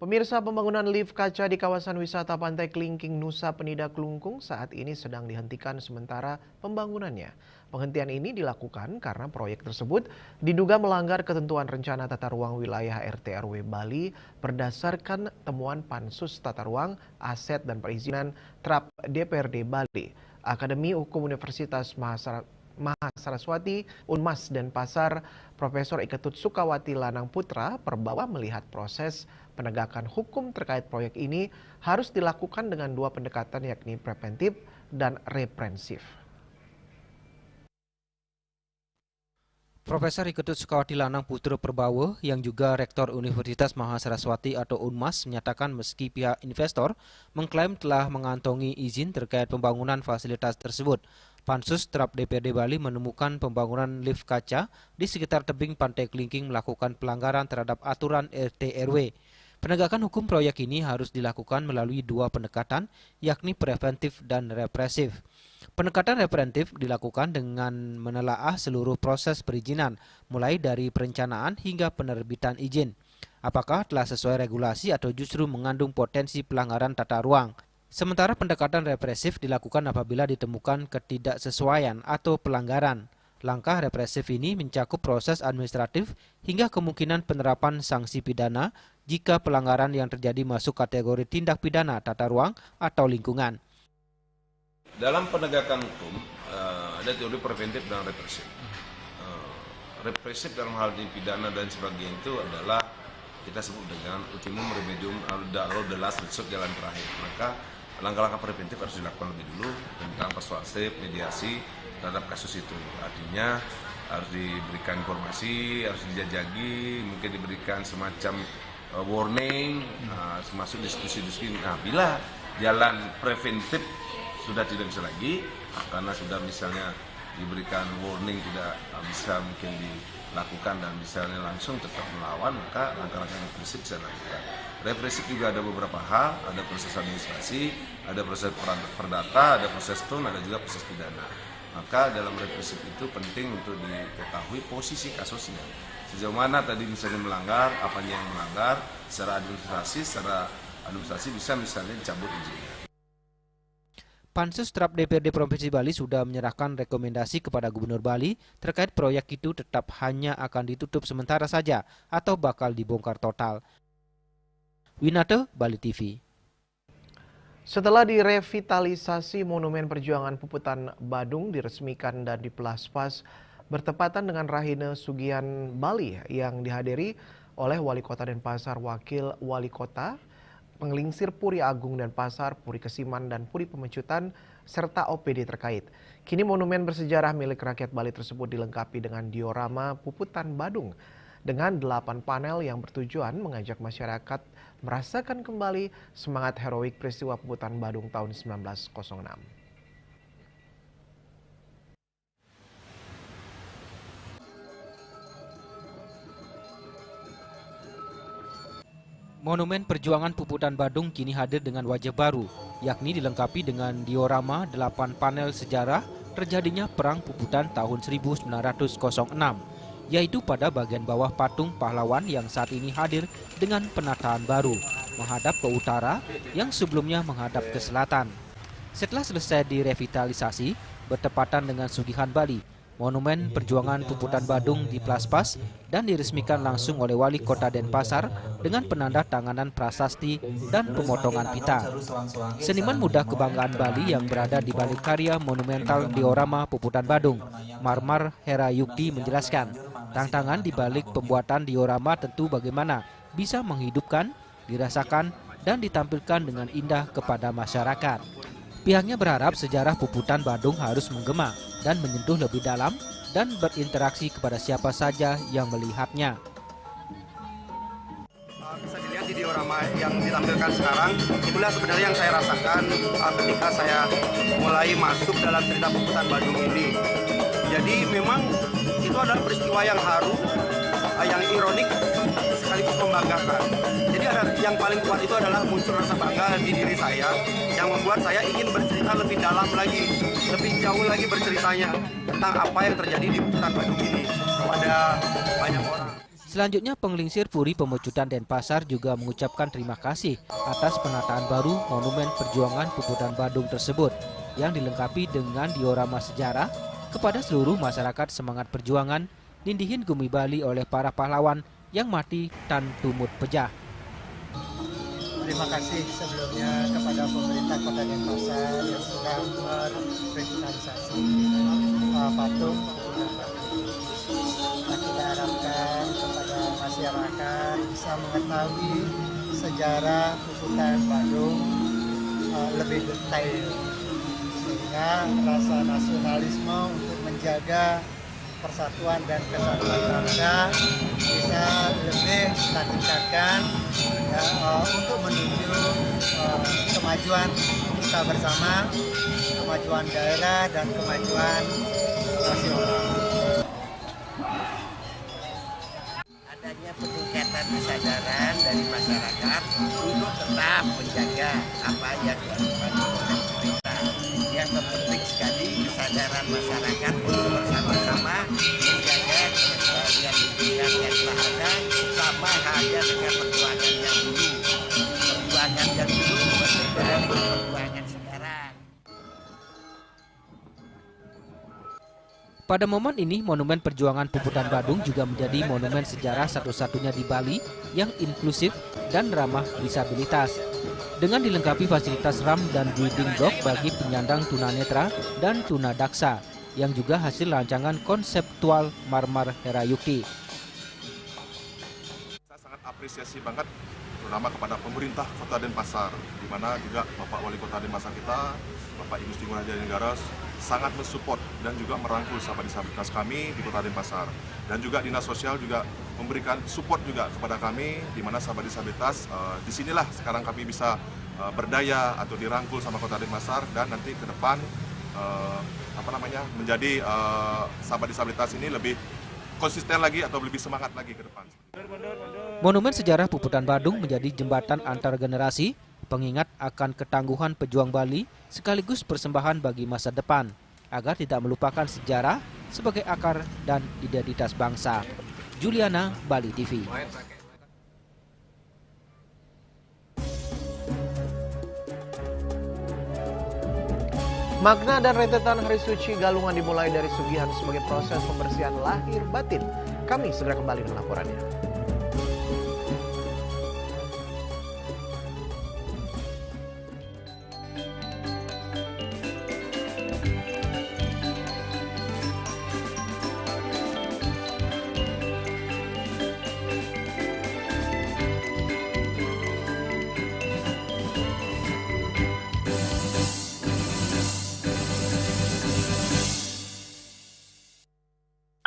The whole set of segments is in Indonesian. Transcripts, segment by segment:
Pemirsa, pembangunan lift kaca di kawasan wisata Pantai Klingking, Nusa Penida, Klungkung saat ini sedang dihentikan sementara pembangunannya. Penghentian ini dilakukan karena proyek tersebut diduga melanggar ketentuan rencana tata ruang wilayah RT RW Bali berdasarkan temuan Pansus Tata Ruang, Aset dan Perizinan TRAP DPRD Bali. Akademi Hukum Universitas Mahasaraswati, Unmas dan Pasar, Profesor Iketut Sukawati Lanang Putra Perbawa melihat proses penegakan hukum terkait proyek ini harus dilakukan dengan dua pendekatan, yakni preventif dan represif. Profesor Iketut Sukawati Lanang Putra Perbawa yang juga Rektor Universitas Mahasaraswati atau Unmas menyatakan meski pihak investor mengklaim telah mengantongi izin terkait pembangunan fasilitas tersebut, Pansus TRAP DPRD Bali menemukan pembangunan lift kaca di sekitar tebing Pantai Klingking melakukan pelanggaran terhadap aturan RT RW. Penegakan hukum proyek ini harus dilakukan melalui dua pendekatan, yakni preventif dan represif. Pendekatan preventif dilakukan dengan menelaah seluruh proses perizinan, mulai dari perencanaan hingga penerbitan izin. Apakah telah sesuai regulasi atau justru mengandung potensi pelanggaran tata ruang. Sementara pendekatan represif dilakukan apabila ditemukan ketidaksesuaian atau pelanggaran. Langkah represif ini mencakup proses administratif hingga kemungkinan penerapan sanksi pidana jika pelanggaran yang terjadi masuk kategori tindak pidana tata ruang atau lingkungan. Dalam penegakan hukum ada teori preventif dan represif. Represif dalam hal pidana dan sebagainya itu adalah kita sebut dengan ultimum remedium atau the last resort, jalan terakhir. Maka langkah-langkah preventif harus dilakukan lebih dulu tentang persuasif, mediasi terhadap kasus itu. Artinya harus diberikan informasi, harus dijajagi, mungkin diberikan semacam warning, termasuk diskusi-diskusi. Nah, bila jalan preventif sudah tidak bisa lagi, karena sudah misalnya diberikan warning tidak bisa mungkin dilakukan dan misalnya langsung tetap melawan, maka langkah-langkah represif bisa dilakukan. Represif juga ada beberapa hal, ada proses administrasi, ada proses perdata, ada proses tun, ada juga proses pidana. Maka dalam represif itu penting untuk diketahui posisi kasusnya. Sejauh mana tadi misalnya melanggar, apanya yang melanggar, secara administrasi bisa misalnya dicabut izinnya. Pansus TRAP DPRD Provinsi Bali sudah menyerahkan rekomendasi kepada Gubernur Bali terkait proyek itu tetap hanya akan ditutup sementara saja atau bakal dibongkar total. Winata, Bali TV. Setelah direvitalisasi, Monumen Perjuangan Puputan Badung diresmikan dan dipelaspas bertepatan dengan Rahina Sugihan Bali yang dihadiri oleh Wali Kota Denpasar, Wakil Wali Kota, Penglingsir Puri Agung Denpasar, Puri Kesiman, dan Puri Pemecutan, serta OPD terkait. Kini monumen bersejarah milik rakyat Bali tersebut dilengkapi dengan diorama Puputan Badung dengan 8 panel yang bertujuan mengajak masyarakat merasakan kembali semangat heroik peristiwa Puputan Badung tahun 1906. Monumen Perjuangan Puputan Badung kini hadir dengan wajah baru, yakni dilengkapi dengan diorama 8 panel sejarah terjadinya Perang Puputan tahun 1906, yaitu pada bagian bawah patung pahlawan yang saat ini hadir dengan penataan baru, menghadap ke utara yang sebelumnya menghadap ke selatan. Setelah selesai direvitalisasi, bertepatan dengan Sugihan Bali, Monumen Perjuangan Puputan Badung dipelaspas dan diresmikan langsung oleh Wali Kota Denpasar dengan penanda tanganan prasasti dan pemotongan pita. Seniman muda kebanggaan Bali yang berada di balik karya monumental diorama Puputan Badung, Marmar Hera Yukti, menjelaskan, tantangan di balik pembuatan diorama tentu bagaimana bisa menghidupkan, dirasakan, dan ditampilkan dengan indah kepada masyarakat. Pihaknya berharap sejarah Puputan Badung harus menggema dan menyentuh lebih dalam dan berinteraksi kepada siapa saja yang melihatnya. Bisa dilihat di diorama yang ditampilkan sekarang, itulah sebenarnya yang saya rasakan ketika saya mulai masuk dalam cerita Puputan Badung ini. Jadi memang itu adalah peristiwa yang haru, yang ironik, sekaligus membanggakan. Jadi yang paling kuat itu adalah muncul rasa bangga di diri saya yang membuat saya ingin bercerita lebih dalam lagi, lebih jauh lagi berceritanya tentang apa yang terjadi di Puputan Badung ini kepada banyak orang. Selanjutnya, Penglingsir Puri Pemecutan Denpasar juga mengucapkan terima kasih atas penataan baru Monumen Perjuangan Puputan Badung tersebut yang dilengkapi dengan diorama sejarah kepada seluruh masyarakat semangat perjuangan Nindihin Gumi Bali oleh para pahlawan yang mati tan tumut pejah. Terima kasih sebelumnya kepada pemerintah Kota Denpasar yang sudah merevitalisasi patung Puputan Badung. Kita harapkan kepada masyarakat bisa mengetahui sejarah Puputan Badung lebih detail, sehingga rasa nasionalisme untuk menjaga persatuan dan kesatuan bangsa bisa lebih kita tingkatkan ya, untuk menuju kemajuan kita bersama, kemajuan daerah dan kemajuan nasional. Adanya peningkatan kesadaran dari masyarakat untuk tetap menjaga apa yang dilakukan oleh pemerintah. Yang terpenting sekali kesadaran masyarakat untuk bersama-sama menjaga kelestarian lingkungan yang telah ada, sama halnya dengan perjuangan yang dulu. Perjuangan yang dulu berbeda dengan perjuangan sekarang. Pada momen ini, Monumen Perjuangan Puputan Badung juga menjadi monumen sejarah satu-satunya di Bali yang inklusif dan ramah disabilitas. Dengan dilengkapi fasilitas RAM dan breathing block bagi penyandang tunanetra dan tunadaksa, yang juga hasil rancangan konseptual Marmar Herayuki. Saya sangat apresiasi banget, terutama kepada pemerintah Kota Denpasar, di mana juga Bapak Wali Kota Denpasar kita, Bapak Ibu Sri Mulyani, sangat mensupport dan juga merangkul sahabat disabilitas kami di Kota Denpasar. Dan juga Dinas Sosial juga memberikan support juga kepada kami, di mana sahabat disabilitas disinilah sekarang kami bisa berdaya atau dirangkul sama Kota Denpasar, dan nanti ke depan menjadi sahabat disabilitas ini lebih konsisten lagi atau lebih semangat lagi ke depan. Monumen sejarah Puputan Badung menjadi jembatan antar generasi, pengingat akan ketangguhan pejuang Bali sekaligus persembahan bagi masa depan, agar tidak melupakan sejarah sebagai akar dan identitas bangsa. Juliana, Bali TV. Makna dan rentetan hari suci Galungan dimulai dari sugihan sebagai proses pembersihan lahir batin. Kami segera kembali dengan laporannya.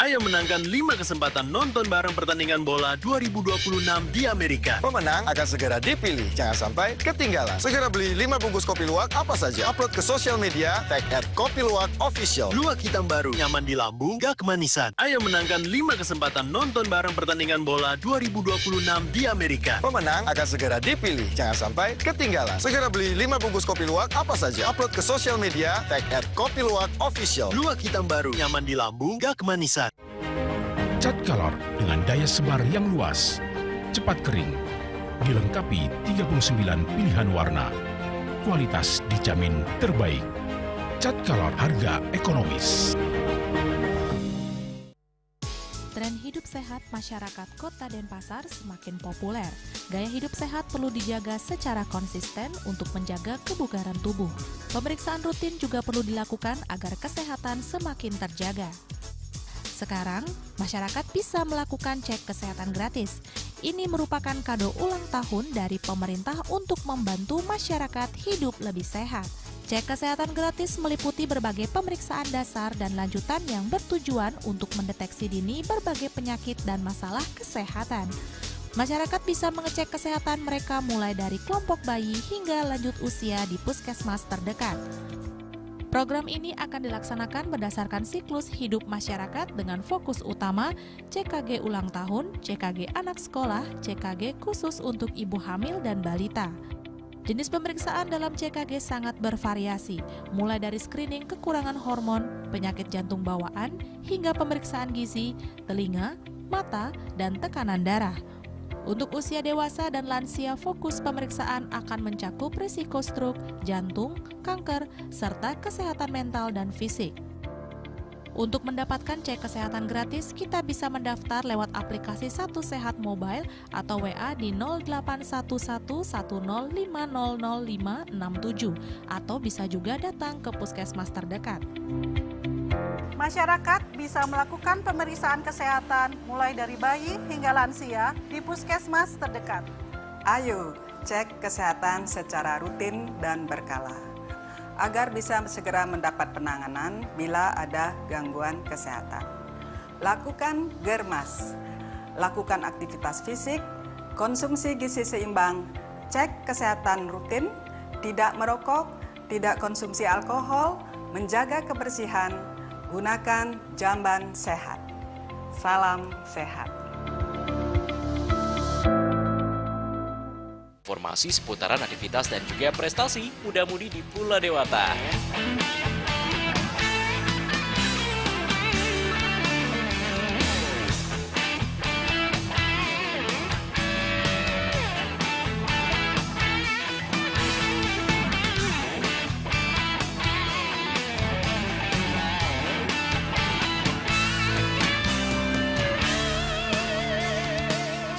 Ayo menangkan 5 kesempatan nonton bareng pertandingan bola 2026 di Amerika. Pemenang akan segera dipilih. Jangan sampai ketinggalan. Segera beli 5 bungkus kopi luwak apa saja. Upload ke sosial media, tag @kopiluwakofficial. Luwak hitam baru, nyaman di lambung, gak kemanisan. Ayo menangkan 5 kesempatan nonton bareng pertandingan bola 2026 di Amerika. Pemenang akan segera dipilih. Jangan sampai ketinggalan. Segera beli 5 bungkus kopi luwak apa saja. Upload ke sosial media, tag @kopiluwakofficial. Luwak hitam baru, nyaman di lambung, gak kemanisan. Cat color dengan daya sebar yang luas, cepat kering, dilengkapi 39 pilihan warna. Kualitas dijamin terbaik. Cat color harga ekonomis. Tren hidup sehat masyarakat Kota Denpasar semakin populer. Gaya hidup sehat perlu dijaga secara konsisten untuk menjaga kebugaran tubuh. Pemeriksaan rutin juga perlu dilakukan agar kesehatan semakin terjaga. Sekarang, masyarakat bisa melakukan cek kesehatan gratis. Ini merupakan kado ulang tahun dari pemerintah untuk membantu masyarakat hidup lebih sehat. Cek kesehatan gratis meliputi berbagai pemeriksaan dasar dan lanjutan yang bertujuan untuk mendeteksi dini berbagai penyakit dan masalah kesehatan. Masyarakat bisa mengecek kesehatan mereka mulai dari kelompok bayi hingga lanjut usia di puskesmas terdekat. Program ini akan dilaksanakan berdasarkan siklus hidup masyarakat dengan fokus utama CKG ulang tahun, CKG anak sekolah, CKG khusus untuk ibu hamil dan balita. Jenis pemeriksaan dalam CKG sangat bervariasi, mulai dari screening kekurangan hormon, penyakit jantung bawaan, hingga pemeriksaan gizi, telinga, mata, dan tekanan darah. Untuk usia dewasa dan lansia, fokus pemeriksaan akan mencakup risiko stroke, jantung, kanker, serta kesehatan mental dan fisik. Untuk mendapatkan cek kesehatan gratis, kita bisa mendaftar lewat aplikasi Satu Sehat Mobile atau WA di 081110500567 atau bisa juga datang ke puskesmas terdekat. Masyarakat bisa melakukan pemeriksaan kesehatan mulai dari bayi hingga lansia di puskesmas terdekat. Ayo cek kesehatan secara rutin dan berkala, agar bisa segera mendapat penanganan bila ada gangguan kesehatan. Lakukan germas, lakukan aktivitas fisik, konsumsi gizi seimbang, cek kesehatan rutin, tidak merokok, tidak konsumsi alkohol, menjaga kebersihan, gunakan jamban sehat. Salam sehat. Informasi seputaran aktivitas dan juga prestasi muda-mudi di Pulau Dewata.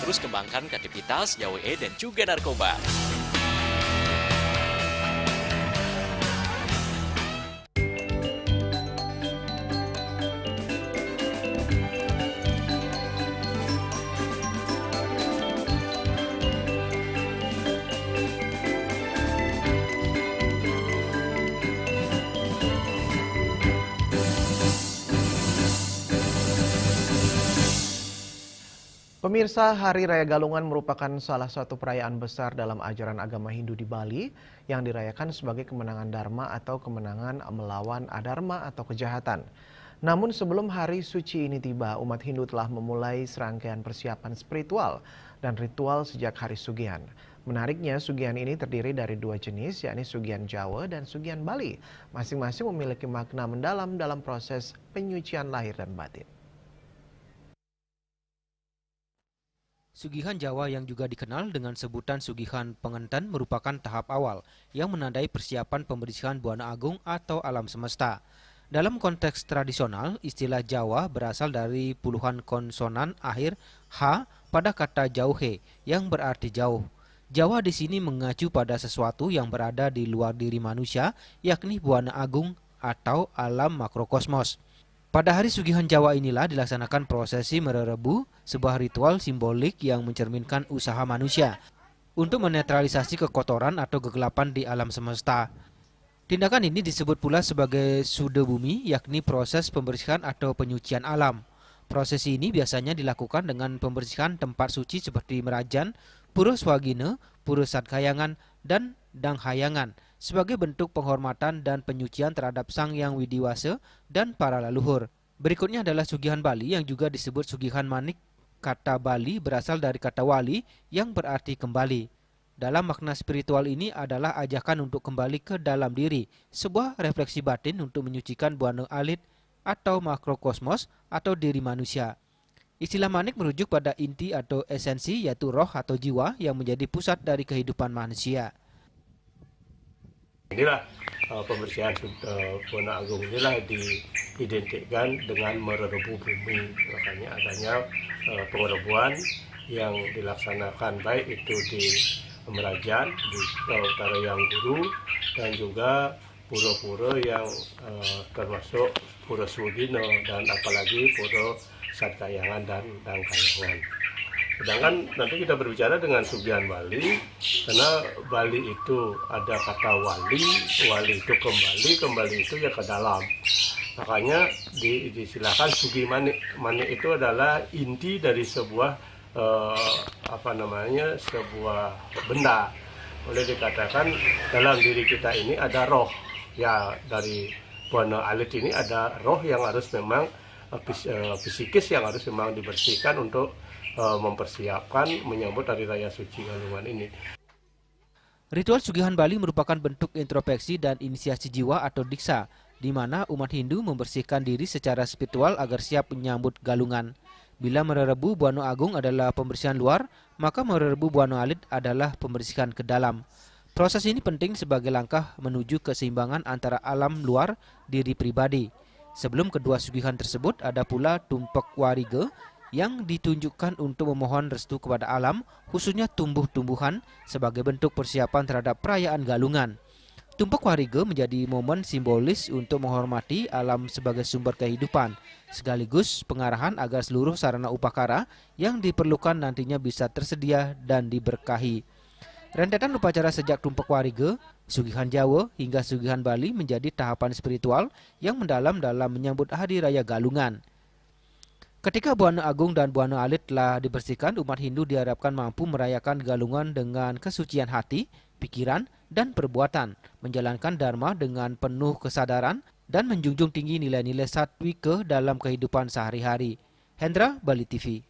Terus kembangkan kreativitas, YWE dan juga narkoba. Pemirsa, Hari Raya Galungan merupakan salah satu perayaan besar dalam ajaran agama Hindu di Bali yang dirayakan sebagai kemenangan Dharma atau kemenangan melawan adharma atau kejahatan. Namun sebelum hari suci ini tiba, umat Hindu telah memulai serangkaian persiapan spiritual dan ritual sejak hari Sugihan. Menariknya, Sugihan ini terdiri dari dua jenis, yakni Sugihan Jawa dan Sugihan Bali. Masing-masing memiliki makna mendalam dalam proses penyucian lahir dan batin. Sugihan Jawa yang juga dikenal dengan sebutan Sugihan Pengenten merupakan tahap awal yang menandai persiapan pembersihan Buana Agung atau alam semesta. Dalam konteks tradisional, istilah Jawa berasal dari puluhan konsonan akhir H pada kata jauhe yang berarti jauh. Jawa di sini mengacu pada sesuatu yang berada di luar diri manusia, yakni Buana Agung atau alam makrokosmos. Pada hari Sugihan Jawa inilah dilaksanakan prosesi mererebu, sebuah ritual simbolik yang mencerminkan usaha manusia untuk menetralisasi kekotoran atau kegelapan di alam semesta. Tindakan ini disebut pula sebagai Sude Bumi, yakni proses pembersihan atau penyucian alam. Prosesi ini biasanya dilakukan dengan pembersihan tempat suci seperti Merajan, Pura Swagina, Pura Sadkayangan, dan Danghayangan sebagai bentuk penghormatan dan penyucian terhadap Sang Yang Widiwasa dan para leluhur. Berikutnya adalah Sugihan Bali yang juga disebut Sugihan Manik. Kata Bali berasal dari kata wali yang berarti kembali. Dalam makna spiritual ini adalah ajakan untuk kembali ke dalam diri, sebuah refleksi batin untuk menyucikan buana alit atau makrokosmos atau diri manusia. Istilah manik merujuk pada inti atau esensi, yaitu roh atau jiwa yang menjadi pusat dari kehidupan manusia. Inilah pembersihan Buana Agung inilah diidentikan dengan mererebu bumi. Makanya adanya pengerebuan yang dilaksanakan baik itu di Merajan, di Karayang Guru, dan juga pura-pura yang termasuk Pura Swagina dan apalagi Pura Sadkayangan dan Dangkayangan. Sedangkan nanti kita berbicara dengan Sugihan Bali, karena Bali itu ada kata wali, wali itu kembali itu ya ke dalam. Makanya disilakan Sugi Manik. Manik itu adalah inti dari sebuah sebuah benda. Boleh dikatakan dalam diri kita ini ada roh. Ya, dari buana alit ini ada roh yang harus memang psikis yang harus memang dibersihkan untuk mempersiapkan menyambut Hari Raya Suci Galungan ini. Ritual Sugihan Bali merupakan bentuk introspeksi dan inisiasi jiwa atau diksa, di mana umat Hindu membersihkan diri secara spiritual agar siap menyambut Galungan. Bila Mererebu Buana Agung adalah pembersihan luar, maka Mererebu Buana Alit adalah pembersihan ke dalam. Proses ini penting sebagai langkah menuju keseimbangan antara alam luar diri pribadi. Sebelum kedua sugihan tersebut, ada pula Tumpek Warige yang ditunjukkan untuk memohon restu kepada alam, khususnya tumbuh-tumbuhan, sebagai bentuk persiapan terhadap perayaan Galungan. Tumpek Warige menjadi momen simbolis untuk menghormati alam sebagai sumber kehidupan, sekaligus pengarahan agar seluruh sarana upakara yang diperlukan nantinya bisa tersedia dan diberkahi. Rentetan upacara sejak Tumpek Warige, Sugihan Jawa hingga Sugihan Bali menjadi tahapan spiritual yang mendalam dalam menyambut Hari Raya Galungan. Ketika Buana Agung dan Buana Alit telah dibersihkan, umat Hindu diharapkan mampu merayakan Galungan dengan kesucian hati, pikiran, dan perbuatan, menjalankan dharma dengan penuh kesadaran, dan menjunjung tinggi nilai-nilai satwika dalam kehidupan sehari-hari. Hendra, Bali TV.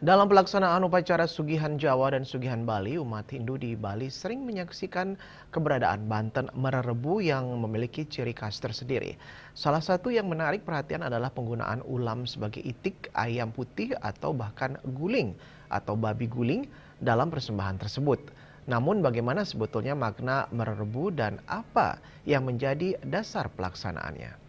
Dalam pelaksanaan upacara Sugihan Jawa dan Sugihan Bali, umat Hindu di Bali sering menyaksikan keberadaan Banten Mererebu yang memiliki ciri khas tersendiri. Salah satu yang menarik perhatian adalah penggunaan ulam sebagai itik, ayam putih, atau bahkan guling atau babi guling dalam persembahan tersebut. Namun bagaimana sebetulnya makna Mererebu dan apa yang menjadi dasar pelaksanaannya?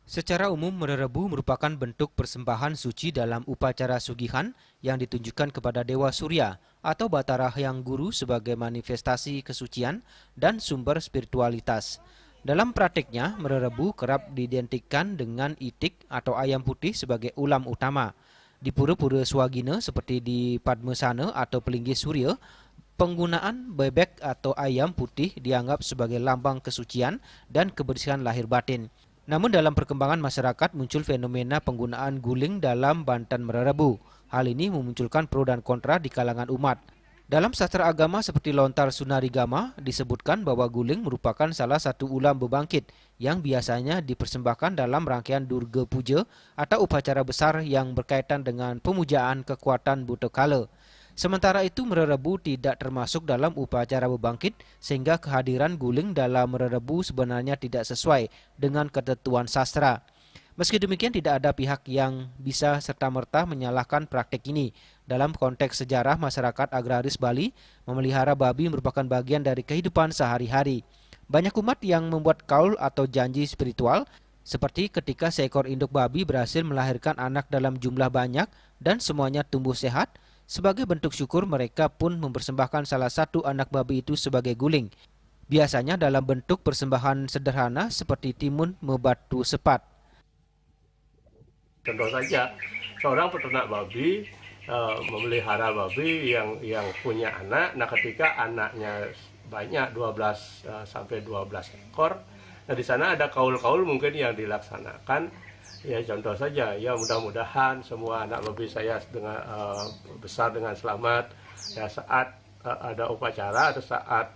Secara umum, Mererebu merupakan bentuk persembahan suci dalam upacara sugihan yang ditunjukkan kepada Dewa Surya atau Batara Hyang Guru sebagai manifestasi kesucian dan sumber spiritualitas. Dalam praktiknya, Mererebu kerap diidentikan dengan itik atau ayam putih sebagai ulam utama. Di pura-pura Swagina seperti di Padmasana atau Pelinggi Surya, penggunaan bebek atau ayam putih dianggap sebagai lambang kesucian dan kebersihan lahir batin. Namun dalam perkembangan masyarakat muncul fenomena penggunaan guling dalam Banten Mererebu. Hal ini memunculkan pro dan kontra di kalangan umat. Dalam sastra agama seperti Lontar Sunarigama disebutkan bahwa guling merupakan salah satu ulam bebangkit yang biasanya dipersembahkan dalam rangkaian Durga Puja atau upacara besar yang berkaitan dengan pemujaan kekuatan buta kala. Sementara itu Mererebu tidak termasuk dalam upacara bebangkit sehingga kehadiran guling dalam Mererebu sebenarnya tidak sesuai dengan ketentuan sastra. Meski demikian tidak ada pihak yang bisa serta-merta menyalahkan praktik ini. Dalam konteks sejarah masyarakat agraris Bali, memelihara babi merupakan bagian dari kehidupan sehari-hari. Banyak umat yang membuat kaul atau janji spiritual seperti ketika seekor induk babi berhasil melahirkan anak dalam jumlah banyak dan semuanya tumbuh sehat. Sebagai bentuk syukur mereka pun mempersembahkan salah satu anak babi itu sebagai guling. Biasanya dalam bentuk persembahan sederhana seperti timun membatu sepat. Contoh saja, seorang peternak babi memelihara babi yang punya anak. Nah, ketika anaknya banyak 12 sampai 12 ekor, nah di sana ada kaul-kaul mungkin yang dilaksanakan. Ya contoh saja, ya mudah-mudahan semua anak babi saya besar dengan selamat. Ya saat ada upacara atau saat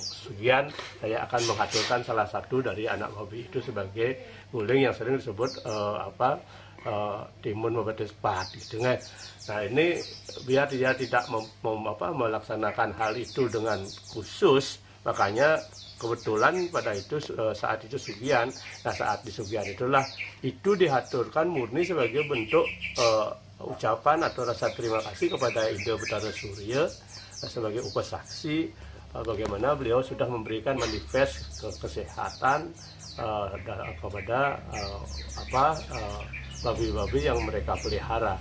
sugihan, saya akan menghasilkan salah satu dari anak babi itu sebagai guling yang sering disebut timun membatu sepat, gitu kan. Nah ini biar dia tidak melaksanakan hal itu dengan khusus, makanya kebetulan pada itu saat itu sugihan. Nah saat di sugihan itulah itu diaturkan murni sebagai bentuk ucapan atau rasa terima kasih kepada Ida Batara Surya sebagai upasaksi bagaimana beliau sudah memberikan manifest kesehatan kepada babi-babi yang mereka pelihara.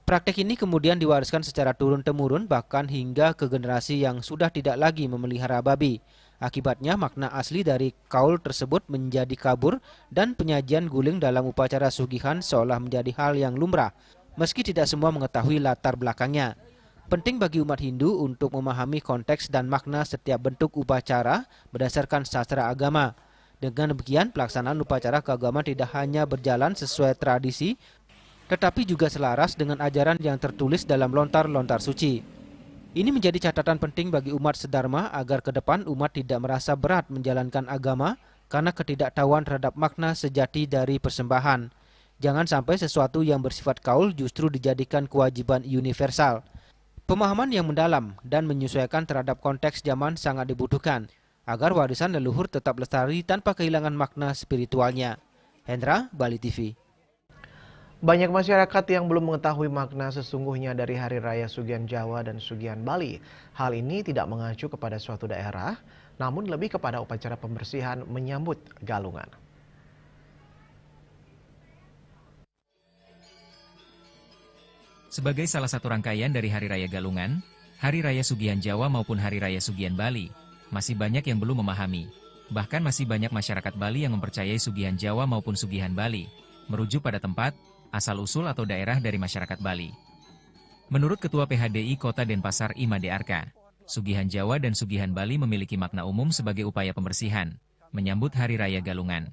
Praktek ini kemudian diwariskan secara turun-temurun bahkan hingga ke generasi yang sudah tidak lagi memelihara babi. Akibatnya makna asli dari kaul tersebut menjadi kabur dan penyajian guling dalam upacara sugihan seolah menjadi hal yang lumrah, meski tidak semua mengetahui latar belakangnya. Penting bagi umat Hindu untuk memahami konteks dan makna setiap bentuk upacara berdasarkan sastra agama. Dengan demikian, pelaksanaan upacara keagamaan tidak hanya berjalan sesuai tradisi, tetapi juga selaras dengan ajaran yang tertulis dalam lontar-lontar suci. Ini menjadi catatan penting bagi umat sedharma agar ke depan umat tidak merasa berat menjalankan agama karena ketidaktahuan terhadap makna sejati dari persembahan. Jangan sampai sesuatu yang bersifat kaul justru dijadikan kewajiban universal. Pemahaman yang mendalam dan menyesuaikan terhadap konteks zaman sangat dibutuhkan. agar warisan leluhur tetap lestari tanpa kehilangan makna spiritualnya. Hendra, Bali TV. Banyak masyarakat yang belum mengetahui makna sesungguhnya dari Hari Raya Sugihan Jawa dan Sugihan Bali. Hal ini tidak mengacu kepada suatu daerah, namun lebih kepada upacara pembersihan menyambut galungan. Sebagai salah satu rangkaian dari Hari Raya Galungan, Hari Raya Sugihan Jawa maupun Hari Raya Sugihan Bali, masih banyak yang belum memahami. Bahkan masih banyak masyarakat Bali yang mempercayai Sugihan Jawa maupun Sugihan Bali, merujuk pada tempat, asal-usul atau daerah dari masyarakat Bali. Menurut Ketua PHDI Kota Denpasar Imade Arka, Sugihan Jawa dan Sugihan Bali memiliki makna umum sebagai upaya pembersihan, menyambut Hari Raya Galungan.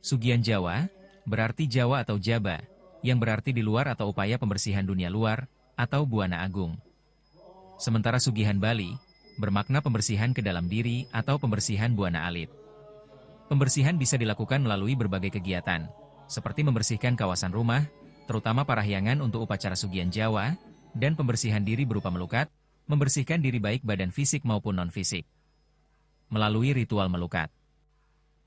Sugihan Jawa, berarti Jawa atau Jaba, yang berarti di luar atau upaya pembersihan dunia luar, atau Buana Agung. Sementara Sugihan Bali, bermakna pembersihan ke dalam diri atau pembersihan Buana Alit. Pembersihan bisa dilakukan melalui berbagai kegiatan, seperti membersihkan kawasan rumah, terutama parahyangan untuk upacara Sugihan Jawa, dan pembersihan diri berupa melukat, membersihkan diri baik badan fisik maupun non-fisik, melalui ritual melukat.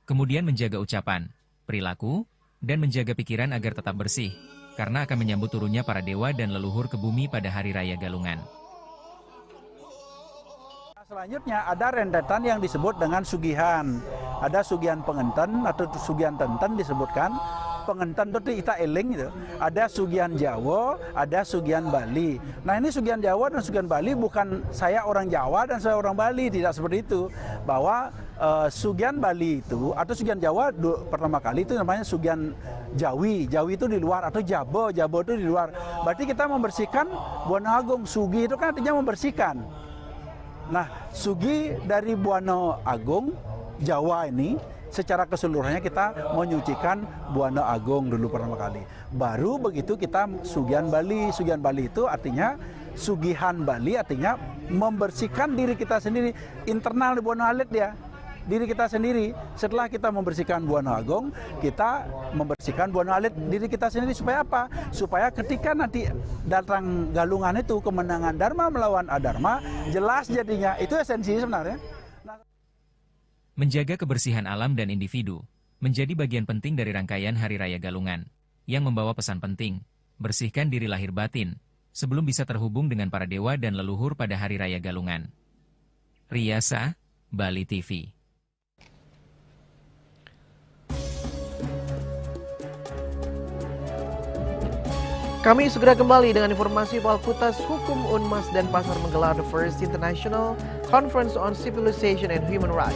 Kemudian menjaga ucapan, perilaku, dan menjaga pikiran agar tetap bersih, karena akan menyambut turunnya para dewa dan leluhur ke bumi pada Hari Raya Galungan. Selanjutnya ada rentetan yang disebut dengan sugihan. Ada sugihan pengenten atau sugihan tenten disebutkan. Pengenten itu kita eling gitu. Ada sugihan Jawa, ada sugihan Bali. Nah ini sugihan Jawa dan sugihan Bali bukan saya orang Jawa dan saya orang Bali, tidak seperti itu. Bahwa sugihan Bali itu atau sugihan Jawa pertama kali itu namanya sugihan Jawi. Jawi itu di luar atau Jabo, Jabo itu di luar. Berarti kita membersihkan Buana Agung. Sugi itu kan artinya membersihkan. Nah, sugi dari Buana Agung Jawa ini secara keseluruhannya kita menyucikan Buana Agung dulu pertama kali. Baru begitu kita Sugihan Bali. Sugihan Bali itu artinya Sugihan Bali artinya membersihkan diri kita sendiri, internal di Buana Alit dia. Diri kita sendiri. Setelah kita membersihkan Buana Agung, kita membersihkan Buana Alit diri kita sendiri supaya apa? Supaya ketika nanti datang galungan itu kemenangan Dharma melawan Adharma, jelas jadinya. Itu esensi sebenarnya. Menjaga kebersihan alam dan individu menjadi bagian penting dari rangkaian Hari Raya Galungan yang membawa pesan penting, bersihkan diri lahir batin sebelum bisa terhubung dengan para dewa dan leluhur pada Hari Raya Galungan. Riyasa, Bali TV. Kami segera kembali dengan informasi Fakultas Hukum Unmas Denpasar menggelar the first International Conference on Civilization and Human Rights.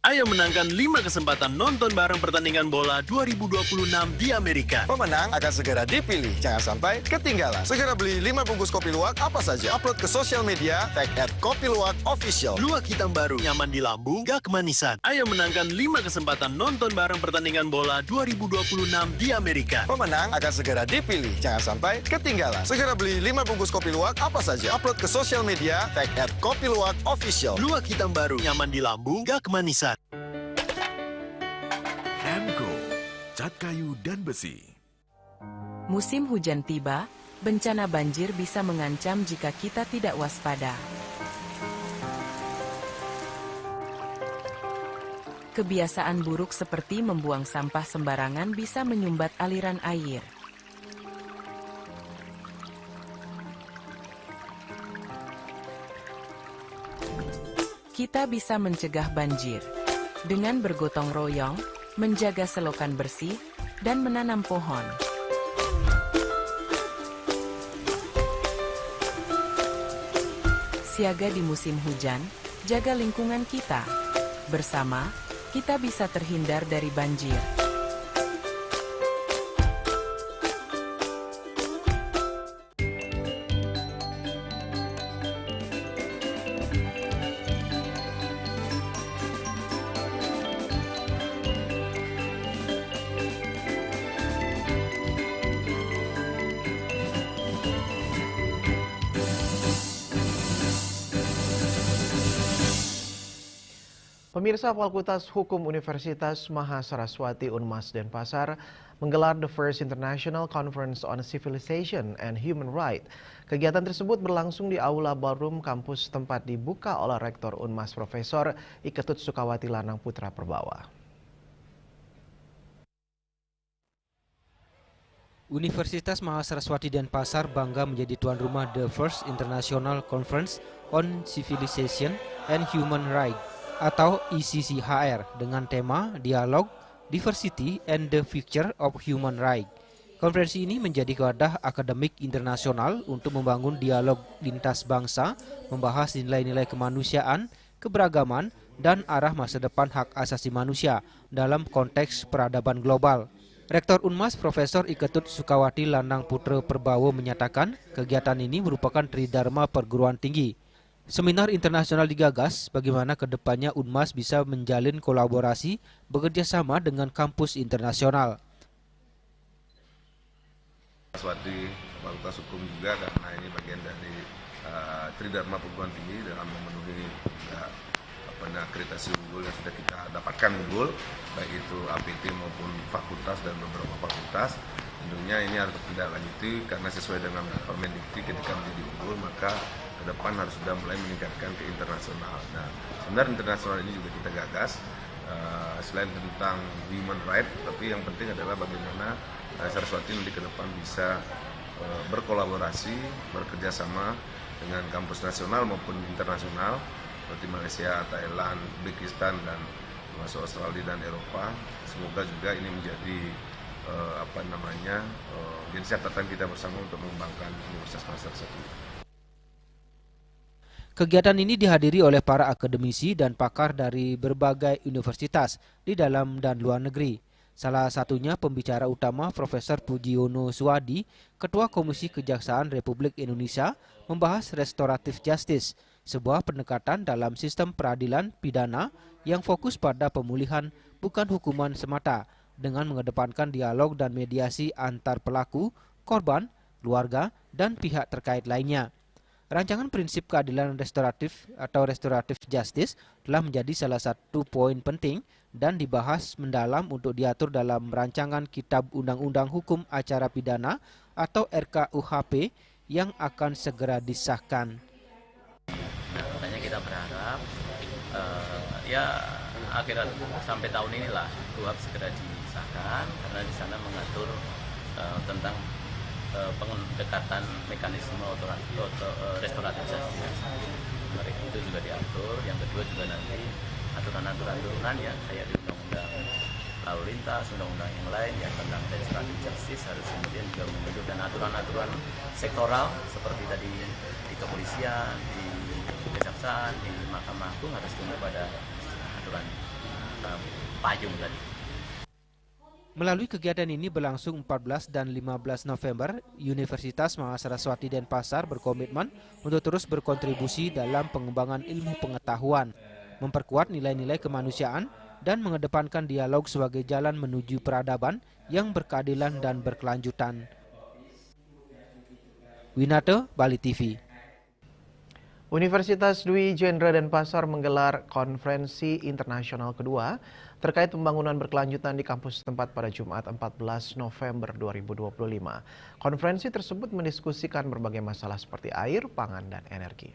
Ayo menangkan 5 kesempatan nonton bareng pertandingan bola 2026 di Amerika. Pemenang akan segera dipilih. Jangan sampai ketinggalan. Segera beli 5 bungkus kopi luwak apa saja. Upload ke sosial media, tag @kopiluwakofficial. Luwak hitam baru, nyaman di lambung, gak kemanisan. Ayo menangkan 5 kesempatan nonton bareng pertandingan bola 2026 di Amerika. Pemenang akan segera dipilih. Jangan sampai ketinggalan. Segera beli 5 bungkus kopi luwak apa saja. Upload ke sosial media, tag @kopiluwakofficial. Luwak hitam baru, nyaman di lambung, gak kemanisan. Hemco, cat kayu dan besi. Musim hujan tiba, bencana banjir bisa mengancam jika kita tidak waspada. Kebiasaan buruk seperti membuang sampah sembarangan bisa menyumbat aliran air. Kita bisa mencegah banjir dengan bergotong royong, menjaga selokan bersih, dan menanam pohon. Siaga di musim hujan, jaga lingkungan kita. Bersama, kita bisa terhindar dari banjir. Pemirsa, Fakultas Hukum Universitas Mahasaraswati Unmas Denpasar menggelar The First International Conference on Civilization and Human Rights. Kegiatan tersebut berlangsung di Aula Ballroom kampus tempat dibuka oleh Rektor Unmas Profesor Iketut Sukawati Lanang Putra Perbawa. Universitas Mahasaraswati Denpasar bangga menjadi tuan rumah The First International Conference on Civilization and Human Rights atau ICCHR dengan tema Dialog, Diversity, and the Future of Human Rights. Konferensi ini menjadi wadah akademik internasional untuk membangun dialog lintas bangsa, membahas nilai-nilai kemanusiaan, keberagaman, dan arah masa depan hak asasi manusia dalam konteks peradaban global. Rektor Unmas Profesor Iketut Sukawati Lanang Putra Perbawa menyatakan kegiatan ini merupakan tridharma perguruan tinggi. Seminar internasional digagas bagaimana kedepannya Unmas bisa menjalin kolaborasi bekerja sama dengan kampus internasional. Swati Fakultas Hukum juga karena ini bagian dari tridharma perguruan tinggi dalam memenuhi akreditasi unggul yang sudah kita dapatkan unggul, baik itu APT maupun fakultas dan beberapa fakultas. Tentunya ini harus tidak lanjuti karena sesuai dengan Permendikti ketika menjadi unggul maka ke depan harus sudah mulai meningkatkan ke internasional. Nah, seminar internasional ini juga kita gagas selain tentang human right, tapi yang penting adalah bagaimana Saraswati nanti ke depan bisa berkolaborasi, bekerja sama dengan kampus nasional maupun internasional seperti Malaysia, Thailand, Uzbekistan dan termasuk Australia dan Eropa. Semoga juga ini menjadi jadi catatan kita bersama untuk mengembangkan Universitas Mahasaraswati. Kegiatan ini dihadiri oleh para akademisi dan pakar dari berbagai universitas di dalam dan luar negeri. Salah satunya pembicara utama Profesor Pujiono Suwadi, Ketua Komisi Kejaksaan Republik Indonesia, membahas restoratif justice, sebuah pendekatan dalam sistem peradilan pidana yang fokus pada pemulihan bukan hukuman semata, dengan mengedepankan dialog dan mediasi antar pelaku, korban, keluarga, dan pihak terkait lainnya. Rancangan prinsip keadilan restoratif atau restoratif justice telah menjadi salah satu poin penting dan dibahas mendalam untuk diatur dalam rancangan Kitab Undang-Undang Hukum Acara Pidana atau RKUHP yang akan segera disahkan. Nah, makanya kita berharap akhirnya sampai tahun inilah KUHP segera disahkan karena di sana mengatur tentang pendekatan mekanisme restoratif justice. Itu juga diatur. Yang kedua juga nanti aturan-aturan turunan ya kayak di undang-undang lalu lintas, undang-undang yang lain yang tentang restoratif justice harus kemudian juga membentuk dan aturan-aturan sektoral seperti tadi di kepolisian, di kejaksaan, di Mahkamah Agung harus tunduk pada aturan payung tadi. Melalui kegiatan ini berlangsung 14 dan 15 November, Universitas Mahasaraswati Denpasar berkomitmen untuk terus berkontribusi dalam pengembangan ilmu pengetahuan, memperkuat nilai-nilai kemanusiaan, dan mengedepankan dialog sebagai jalan menuju peradaban yang berkeadilan dan berkelanjutan. Winata, Bali TV. Universitas Dwi Jendra Denpasar menggelar konferensi internasional kedua terkait pembangunan berkelanjutan di kampus tempat pada Jumat 14 November 2025. Konferensi tersebut mendiskusikan berbagai masalah seperti air, pangan, dan energi.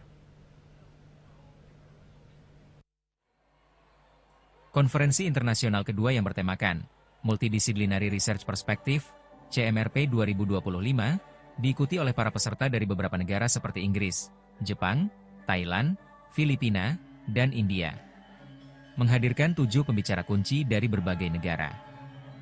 Konferensi internasional kedua yang bertemakan Multidisciplinary Research Perspective, CMRP 2025, diikuti oleh para peserta dari beberapa negara seperti Inggris, Jepang, Thailand, Filipina, dan India. Menghadirkan 7 pembicara kunci dari berbagai negara.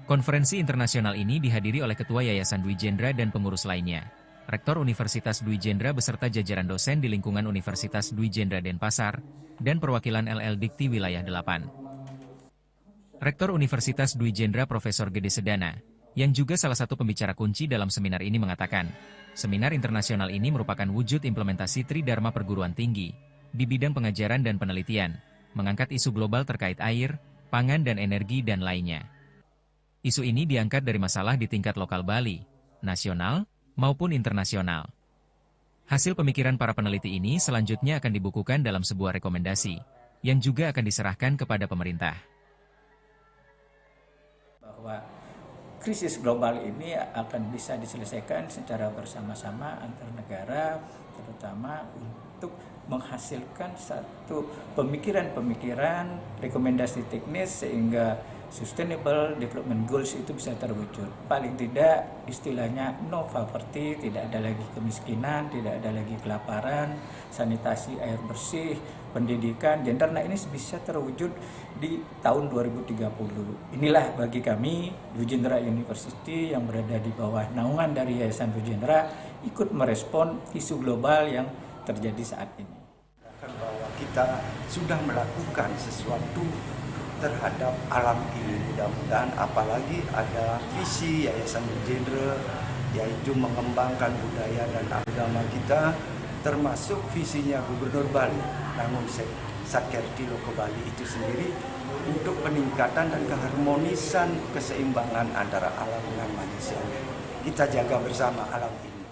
Konferensi internasional ini dihadiri oleh Ketua Yayasan Dwi Jendra dan pengurus lainnya. Rektor Universitas Dwi Jendra beserta jajaran dosen di lingkungan Universitas Dwi Jendra Denpasar, dan perwakilan LL Dikti Wilayah 8. Rektor Universitas Dwi Jendra Profesor Gede Sedana, yang juga salah satu pembicara kunci dalam seminar ini mengatakan, seminar internasional ini merupakan wujud implementasi tridharma perguruan tinggi di bidang pengajaran dan penelitian, mengangkat isu global terkait air, pangan dan energi dan lainnya. Isu ini diangkat dari masalah di tingkat lokal Bali, nasional, maupun internasional. Hasil pemikiran para peneliti ini selanjutnya akan dibukukan dalam sebuah rekomendasi, yang juga akan diserahkan kepada pemerintah. Bahwa krisis global ini akan bisa diselesaikan secara bersama-sama antar negara, terutama untuk menghasilkan satu pemikiran-pemikiran, rekomendasi teknis sehingga Sustainable Development Goals itu bisa terwujud. Paling tidak istilahnya no poverty, tidak ada lagi kemiskinan, tidak ada lagi kelaparan, sanitasi air bersih, pendidikan, gender. Nah ini bisa terwujud di tahun 2030. Inilah bagi kami Rujendra University yang berada di bawah naungan dari Yayasan Rujendra ikut merespon isu global yang terjadi saat ini. Bahwa kita sudah melakukan sesuatu terhadap alam ini, mudah-mudahan apalagi ada visi Yayasan Rujendra yaitu mengembangkan budaya dan agama kita, termasuk visinya Gubernur Bali Nangun Sakyarti Loko Bali itu sendiri untuk peningkatan dan keharmonisan keseimbangan antara alam dengan manusia. Kita jaga bersama alam ini.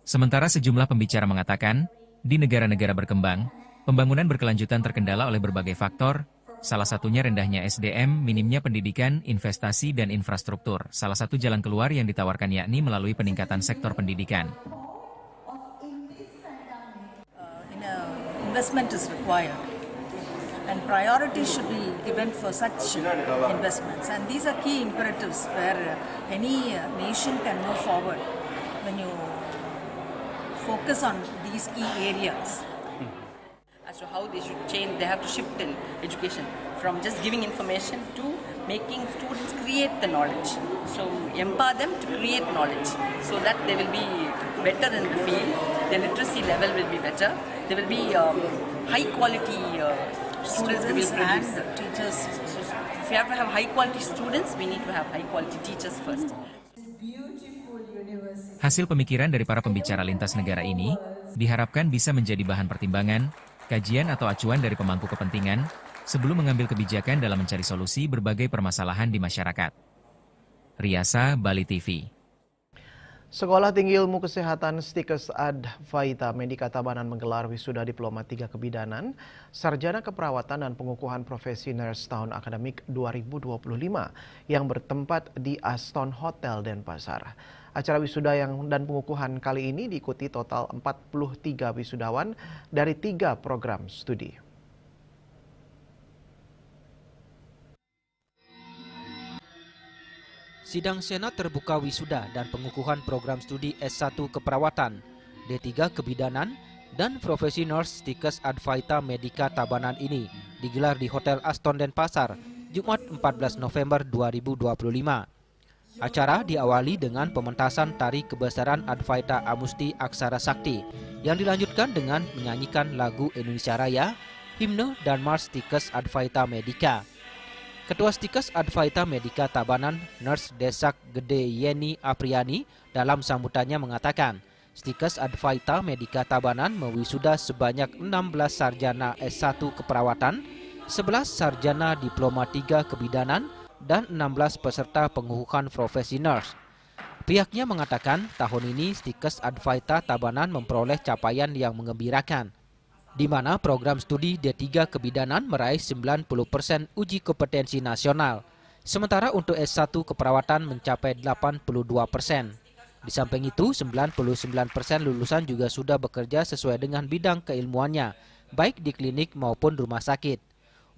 Sementara sejumlah pembicara mengatakan, di negara-negara berkembang, pembangunan berkelanjutan terkendala oleh berbagai faktor, salah satunya rendahnya SDM, minimnya pendidikan, investasi, dan infrastruktur. Salah satu jalan keluar yang ditawarkan yakni melalui peningkatan sektor pendidikan. Investment is required, and priority should be given for such investments. And these are key imperatives where any nation can move forward when you focus on these key areas. As to how they should change, they have to shift in education from just giving information to making students create the knowledge. So empower them to create knowledge so that they will be better in the field, the literacy level will be better, there will be high quality students we will produce. And teachers. So if we have to have high quality students, we need to have high quality teachers first. Hasil pemikiran dari para pembicara lintas negara ini diharapkan bisa menjadi bahan pertimbangan, kajian atau acuan dari pemangku kepentingan sebelum mengambil kebijakan dalam mencari solusi berbagai permasalahan di masyarakat. Riasa, Bali TV. Sekolah Tinggi Ilmu Kesehatan Stikes Advaita Medika Tabanan menggelar wisuda Diploma 3 Kebidanan, Sarjana Keperawatan dan Pengukuhan Profesi Nurse tahun akademik 2025 yang bertempat di Aston Hotel Denpasar. Acara wisuda dan pengukuhan kali ini diikuti total 43 wisudawan dari 3 program studi. Sidang Senat terbuka wisuda dan pengukuhan program studi S1 Keperawatan, D3 Kebidanan, dan Profesi Nurse Stikes Advaita Medika Tabanan ini digelar di Hotel Aston Denpasar, Jumat 14 November 2025. Acara diawali dengan pementasan tari kebesaran Advaita Amusti Aksara Sakti yang dilanjutkan dengan menyanyikan lagu Indonesia Raya, himne dan Mars Stikes Advaita Medika. Ketua Stikes Advaita Medika Tabanan, Nurse Desak Gede Yeni Apriani, dalam sambutannya mengatakan, Stikes Advaita Medika Tabanan mewisuda sebanyak 16 sarjana S1 Keperawatan, 11 sarjana Diploma 3 Kebidanan, dan 16 peserta pengukuhan profesi nurse. Pihaknya mengatakan tahun ini Stikes Advaita Tabanan memperoleh capaian yang mengembirakan, di mana program studi D3 Kebidanan meraih 90% uji kompetensi nasional, sementara untuk S1 Keperawatan mencapai 82%. Di samping itu, 99% lulusan juga sudah bekerja sesuai dengan bidang keilmuannya, baik di klinik maupun rumah sakit.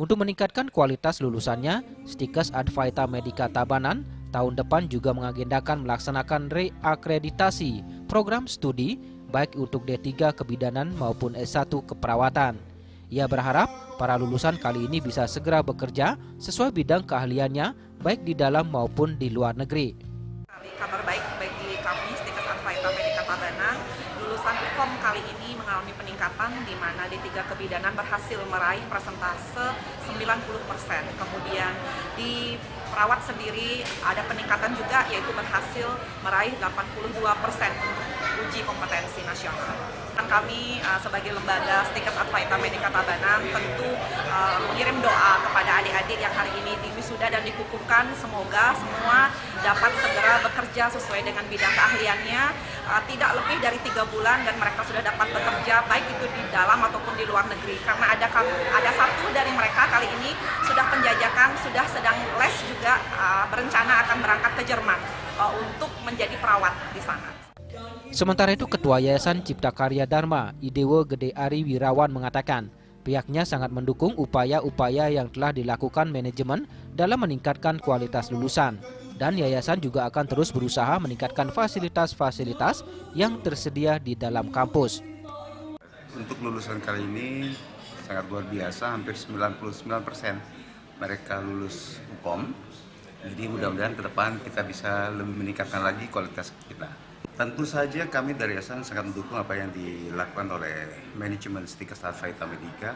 Untuk meningkatkan kualitas lulusannya, Stikes Advaita Medika Tabanan tahun depan juga mengagendakan melaksanakan reakreditasi program studi baik untuk D3 Kebidanan maupun S1 Keperawatan. Ia berharap para lulusan kali ini bisa segera bekerja sesuai bidang keahliannya baik di dalam maupun di luar negeri. Kabar baik bagi kami Stikes Advaita Medika Tabanan, lulusan IKOM kali ini mengalami peningkatan di mana D3 Kebidanan berhasil meraih persentase 90%. Kemudian di perawat sendiri ada peningkatan juga yaitu berhasil meraih 82% untuk uji kompetensi nasional. Kami sebagai lembaga Stikes Advaita Medica Tabanan tentu mengirim doa kepada adik-adik yang hari ini diwisuda dan dikukuhkan. Semoga semua dapat segera bekerja sesuai dengan bidang keahliannya, tidak lebih dari 3 bulan dan mereka sudah dapat bekerja baik itu di dalam ataupun di luar negeri. Karena ada satu dari mereka kali ini sudah penjajakan, sudah sedang les juga, berencana akan berangkat ke Jerman untuk menjadi perawat di sana. Sementara itu, Ketua Yayasan Cipta Karya Dharma, Idewo Gede Ari Wirawan mengatakan, pihaknya sangat mendukung upaya-upaya yang telah dilakukan manajemen dalam meningkatkan kualitas lulusan. Dan yayasan juga akan terus berusaha meningkatkan fasilitas-fasilitas yang tersedia di dalam kampus. Untuk lulusan kali ini sangat luar biasa, hampir 99% mereka lulus UKOM. Jadi mudah-mudahan ke depan kita bisa lebih meningkatkan lagi kualitas kita. Tentu saja kami dari yayasan sangat mendukung apa yang dilakukan oleh manajemen Stikes Advaita Medica,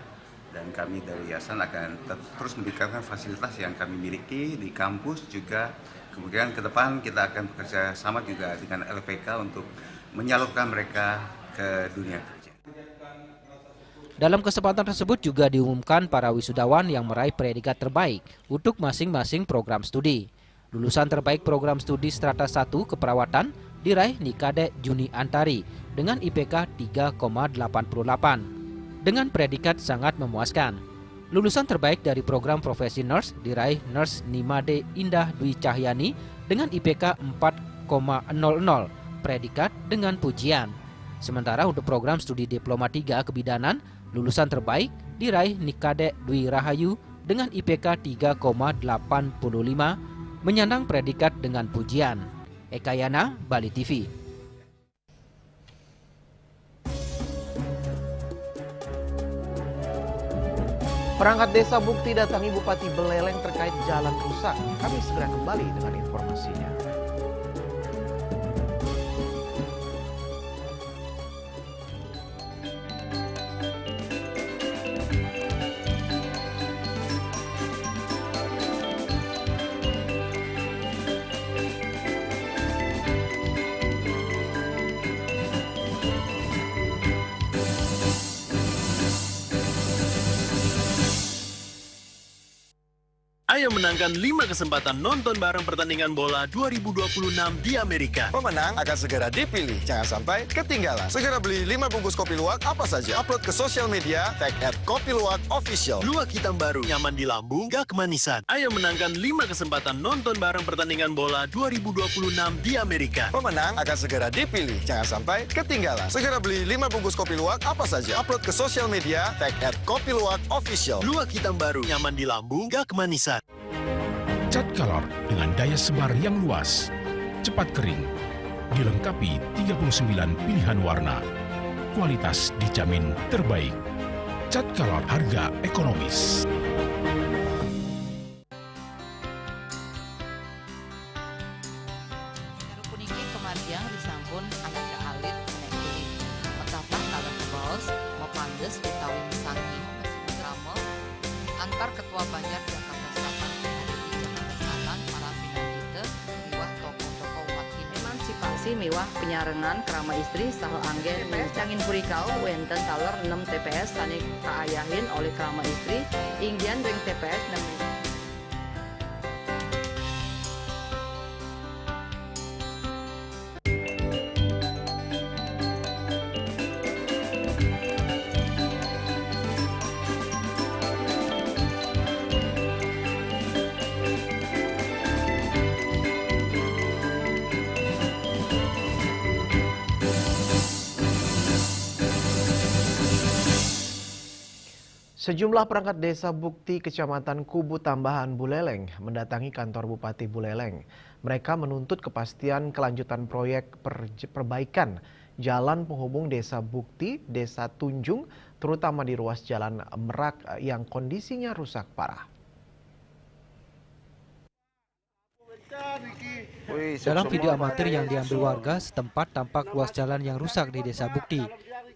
dan kami dari yayasan akan terus meningkatkan fasilitas yang kami miliki di kampus juga. Kemudian ke depan kita akan bekerja sama juga dengan LPK untuk menyalurkan mereka ke dunia kerja. Dalam kesempatan tersebut juga diumumkan para wisudawan yang meraih predikat terbaik untuk masing-masing program studi. Lulusan terbaik program studi Strata 1 Keperawatan diraih Nikade Juni Antari dengan IPK 3,88 dengan predikat sangat memuaskan. Lulusan terbaik dari program profesi nurse diraih Nurse Nimade Indah Dwi Cahyani dengan IPK 4,00 predikat dengan pujian. Sementara untuk program studi Diploma 3 Kebidanan, lulusan terbaik diraih Nikade Dwi Rahayu dengan IPK 3,85 menyandang predikat dengan pujian. Eka Yana, Bali TV. Perangkat Desa Bukti datangi Bupati Buleleng terkait jalan rusak. Kami segera kembali dengan informasinya. Ayo menangkan 5 kesempatan nonton bareng pertandingan bola 2026 di Amerika. Pemenang akan segera dipilih. Jangan sampai ketinggalan. Segera beli 5 bungkus kopi luwak apa saja. Upload ke sosial media, tag @kopiluwakofficial. Luwak hitam baru, nyaman di lambung, gak kemanisan. Ayo menangkan 5 kesempatan nonton bareng pertandingan bola 2026 di Amerika. Pemenang akan segera dipilih. Jangan sampai ketinggalan. Segera beli 5 bungkus kopi luwak apa saja. Upload ke sosial media, tag @kopiluwakofficial. Luwak hitam baru, nyaman di lambung, gak kemanisan. Cat color dengan daya sebar yang luas, cepat kering, dilengkapi 39 pilihan warna. Kualitas dijamin terbaik. Cat color harga ekonomis. Puniki kematian disampun anak alit nek kulit. Betapa kalau bos mau pandes utawi misangi masih drama antar ketua Banjar Jakarta Selatan hari di Jakarta Selatan para pinangita miwah tokoh-tokoh umat Hindu. Emansipasi miwah penyarengan kerama istri saha anggen cangin purikau wenten taler 6 TPS tani kaayahin oleh kerama istri inggian ring TPS 6. Sejumlah perangkat desa Bukti Kecamatan Kubu Tambahan Buleleng mendatangi kantor Bupati Buleleng. Mereka menuntut kepastian kelanjutan proyek perbaikan jalan penghubung Desa Bukti, Desa Tunjung, terutama di ruas Jalan Merak yang kondisinya rusak parah. Dalam video amatir yang diambil warga setempat tampak ruas jalan yang rusak di Desa Bukti.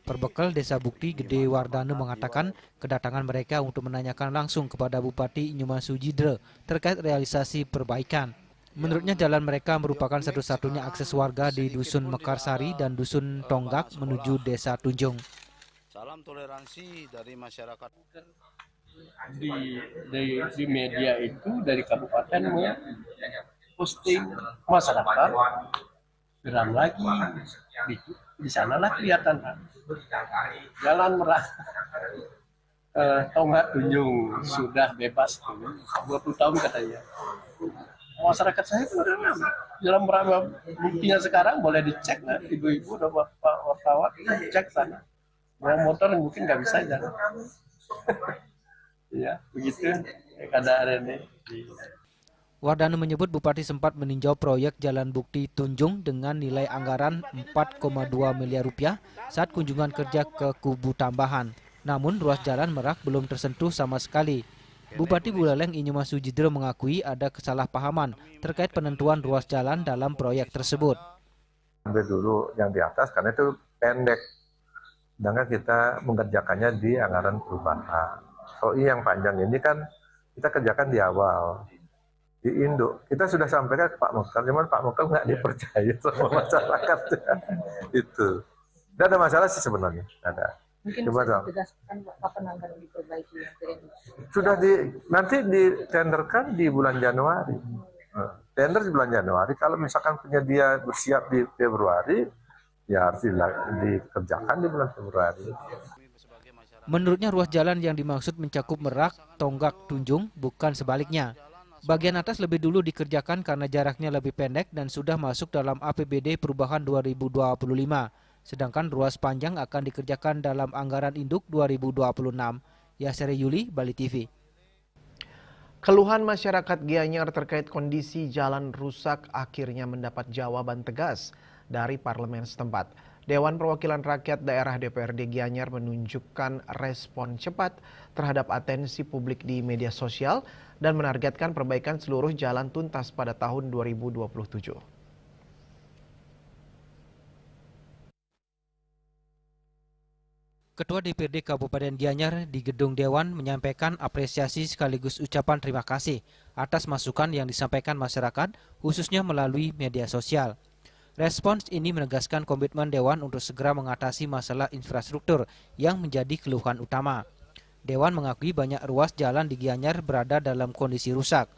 Perbekal Desa Bukti Gede Wardana mengatakan kedatangan mereka untuk menanyakan langsung kepada Bupati Nyoman Sujidre terkait realisasi perbaikan. Menurutnya jalan mereka merupakan satu-satunya akses warga di Dusun Mekarsari dan Dusun Tonggak menuju Desa Tunjung. Salam toleransi dari masyarakat. Di media itu dari kabupaten posting masyarakat geram lagi di sanalah kelihatan jalan Tonggak Tunjung sudah bebas 20 tahun katanya. Masyarakat saya itu dalam meraba buktinya sekarang boleh dicek lah, ibu-ibu dan bapak wartawan cek sana. Bawa motor mungkin nggak bisa jalan. Ya begitu keadaan ini. Wardana menyebut Bupati sempat meninjau proyek Jalan Bukti Tunjung dengan nilai anggaran 4,2 miliar rupiah saat kunjungan kerja ke Kubu Tambahan. Namun ruas jalan Merak belum tersentuh sama sekali. Bupati Buleleng Inyuma Sujidro mengakui ada kesalahpahaman terkait penentuan ruas jalan dalam proyek tersebut. Ambil dulu yang di atas karena itu pendek, sedangkan kita mengerjakannya di anggaran perubahan. Kalau yang panjang ini kan kita kerjakan di awal, di induk. Kita sudah sampaikan ke Pak Mokal, cuman Pak Mokal nggak dipercaya sama masyarakat. Itu. Tidak ada masalah sih sebenarnya. Ada. Mungkin bisa ditegaskan kapan akan diperbaiki yang sudah nanti ditenderkan di bulan Januari. Tender di bulan Januari. Kalau misalkan penyedia bersiap di Februari, ya harus dikerjakan di bulan Februari. Menurutnya ruas jalan yang dimaksud mencakup Merak, Tonggak, Tunjung, bukan sebaliknya. Bagian atas lebih dulu dikerjakan karena jaraknya lebih pendek dan sudah masuk dalam APBD Perubahan 2025. Sedangkan ruas panjang akan dikerjakan dalam anggaran induk 2026. Yasere Yuli, Bali TV. Keluhan masyarakat Gianyar terkait kondisi jalan rusak akhirnya mendapat jawaban tegas dari parlemen setempat. Dewan Perwakilan Rakyat Daerah DPRD Gianyar menunjukkan respon cepat terhadap atensi publik di media sosial dan menargetkan perbaikan seluruh jalan tuntas pada tahun 2027. Ketua DPRD Kabupaten Gianyar di Gedung Dewan menyampaikan apresiasi sekaligus ucapan terima kasih atas masukan yang disampaikan masyarakat, khususnya melalui media sosial. Respons ini menegaskan komitmen Dewan untuk segera mengatasi masalah infrastruktur yang menjadi keluhan utama. Dewan mengakui banyak ruas jalan di Gianyar berada dalam kondisi rusak.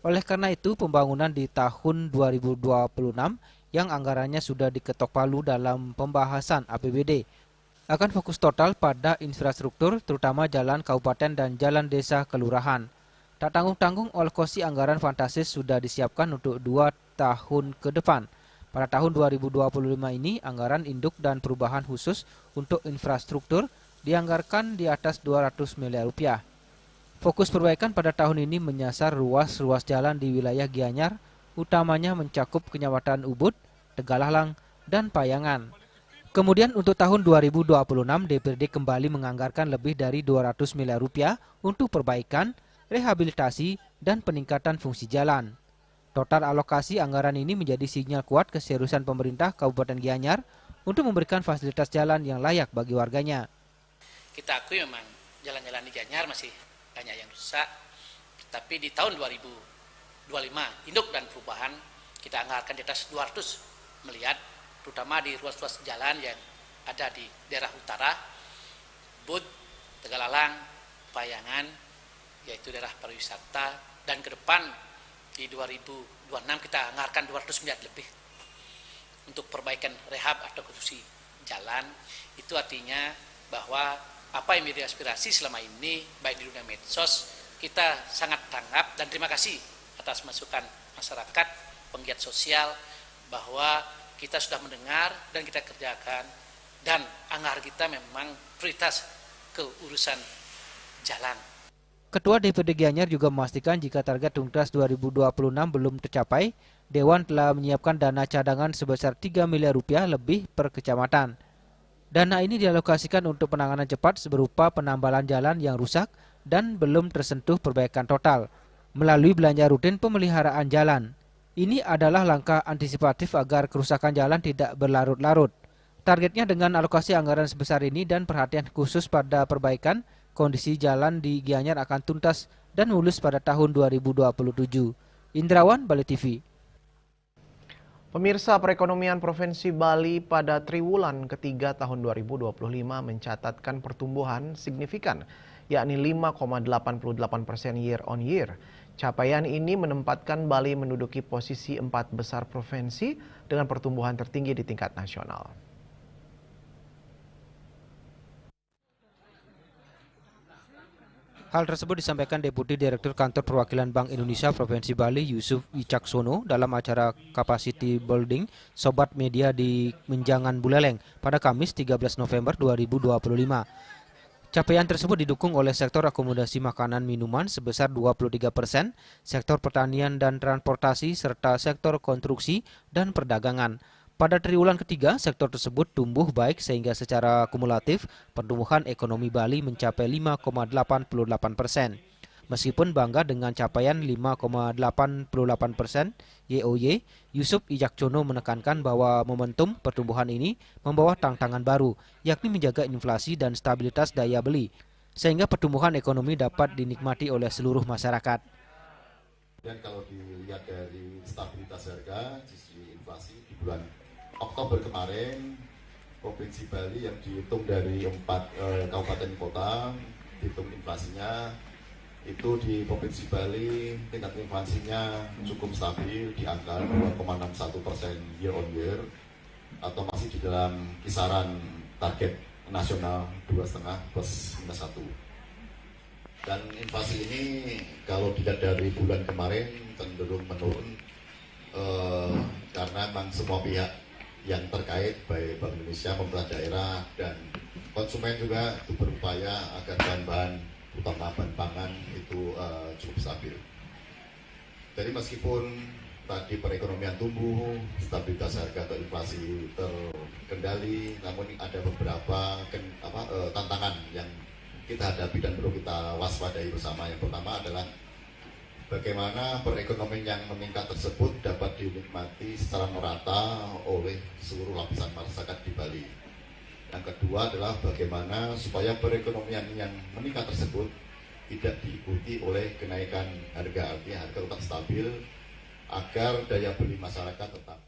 Oleh karena itu, pembangunan di tahun 2026 yang anggarannya sudah diketok palu dalam pembahasan APBD akan fokus total pada infrastruktur, terutama jalan kabupaten dan jalan desa kelurahan. Tak tanggung-tanggung, alokasi anggaran fantastis sudah disiapkan untuk 2 tahun ke depan. Pada tahun 2025 ini, anggaran induk dan perubahan khusus untuk infrastruktur dianggarkan di atas 200 miliar rupiah. Fokus perbaikan pada tahun ini menyasar ruas-ruas jalan di wilayah Gianyar, utamanya mencakup Kecamatan Ubud, Tegallalang, dan Payangan. Kemudian untuk tahun 2026, DPRD kembali menganggarkan lebih dari 200 miliar rupiah untuk perbaikan, rehabilitasi, dan peningkatan fungsi jalan. Total alokasi anggaran ini menjadi sinyal kuat keseriusan pemerintah Kabupaten Gianyar untuk memberikan fasilitas jalan yang layak bagi warganya. Kita akui memang jalan-jalan di Gianyar masih banyak yang rusak, tapi di tahun 2025, induk dan perubahan kita anggarkan di atas 200 miliar, terutama di ruas-ruas jalan yang ada di daerah utara, Bud, Tegallalang, Payangan, yaitu daerah pariwisata, dan ke depan di 2026 kita anggarkan 200 miliar lebih untuk perbaikan rehab atau konstruksi jalan. Itu artinya bahwa apa yang menjadi aspirasi selama ini, baik di dunia medsos, kita sangat tanggap dan terima kasih atas masukan masyarakat, penggiat sosial, bahwa kita sudah mendengar dan kita kerjakan, dan anggaran kita memang prioritas ke urusan jalan. Ketua DPRD Gianyar juga memastikan jika target tuntas 2026 belum tercapai, Dewan telah menyiapkan dana cadangan sebesar 3 miliar rupiah lebih per kecamatan. Dana ini dialokasikan untuk penanganan cepat berupa penambalan jalan yang rusak dan belum tersentuh perbaikan total, melalui belanja rutin pemeliharaan jalan. Ini adalah langkah antisipatif agar kerusakan jalan tidak berlarut-larut. Targetnya dengan alokasi anggaran sebesar ini dan perhatian khusus pada perbaikan, kondisi jalan di Gianyar akan tuntas dan mulus pada tahun 2027. Indrawan, Bali TV. Pemirsa, perekonomian Provinsi Bali pada triwulan ketiga tahun 2025 mencatatkan pertumbuhan signifikan, yakni 5,88% year on year. Capaian ini menempatkan Bali menduduki posisi 4 besar provinsi dengan pertumbuhan tertinggi di tingkat nasional. Hal tersebut disampaikan Deputi Direktur Kantor Perwakilan Bank Indonesia Provinsi Bali Yusuf Wicaksono dalam acara Capacity Building Sobat Media di Menjangan Buleleng pada Kamis 13 November 2025. Capaian tersebut didukung oleh sektor akomodasi makanan minuman sebesar 23%, sektor pertanian dan transportasi, serta sektor konstruksi dan perdagangan. Pada triwulan ketiga, sektor tersebut tumbuh baik sehingga secara kumulatif pertumbuhan ekonomi Bali mencapai 5,88%. Meskipun bangga dengan capaian 5,88% YoY, Yusuf Wicaksono menekankan bahwa momentum pertumbuhan ini membawa tantangan baru, yakni menjaga inflasi dan stabilitas daya beli, sehingga pertumbuhan ekonomi dapat dinikmati oleh seluruh masyarakat. Dan kalau dilihat dari stabilitas harga, sisi inflasi di bulan Oktober kemarin, Provinsi Bali yang dihitung dari 4 kabupaten kota, hitung inflasinya, itu di Provinsi Bali tingkat inflasinya cukup stabil di angka 2,61% year on year, atau masih di dalam kisaran target nasional 2,5 plus minus 1. Dan inflasi ini kalau dilihat dari bulan kemarin cenderung menurun karena memang semua pihak yang terkait, baik Bank Indonesia, pemerintah daerah, dan konsumen juga itu berupaya agar bahan-bahan, terutama bahan pangan, itu cukup stabil. Jadi meskipun tadi perekonomian tumbuh, stabilitas harga atau inflasi terkendali, namun ada beberapa tantangan yang kita hadapi dan perlu kita waspadai bersama. Yang pertama adalah bagaimana perekonomian yang meningkat tersebut dapat dinikmati secara merata oleh seluruh lapisan masyarakat di Bali. Yang kedua adalah bagaimana supaya perekonomian yang meningkat tersebut tidak diikuti oleh kenaikan harga, artinya harga tetap stabil agar daya beli masyarakat tetap.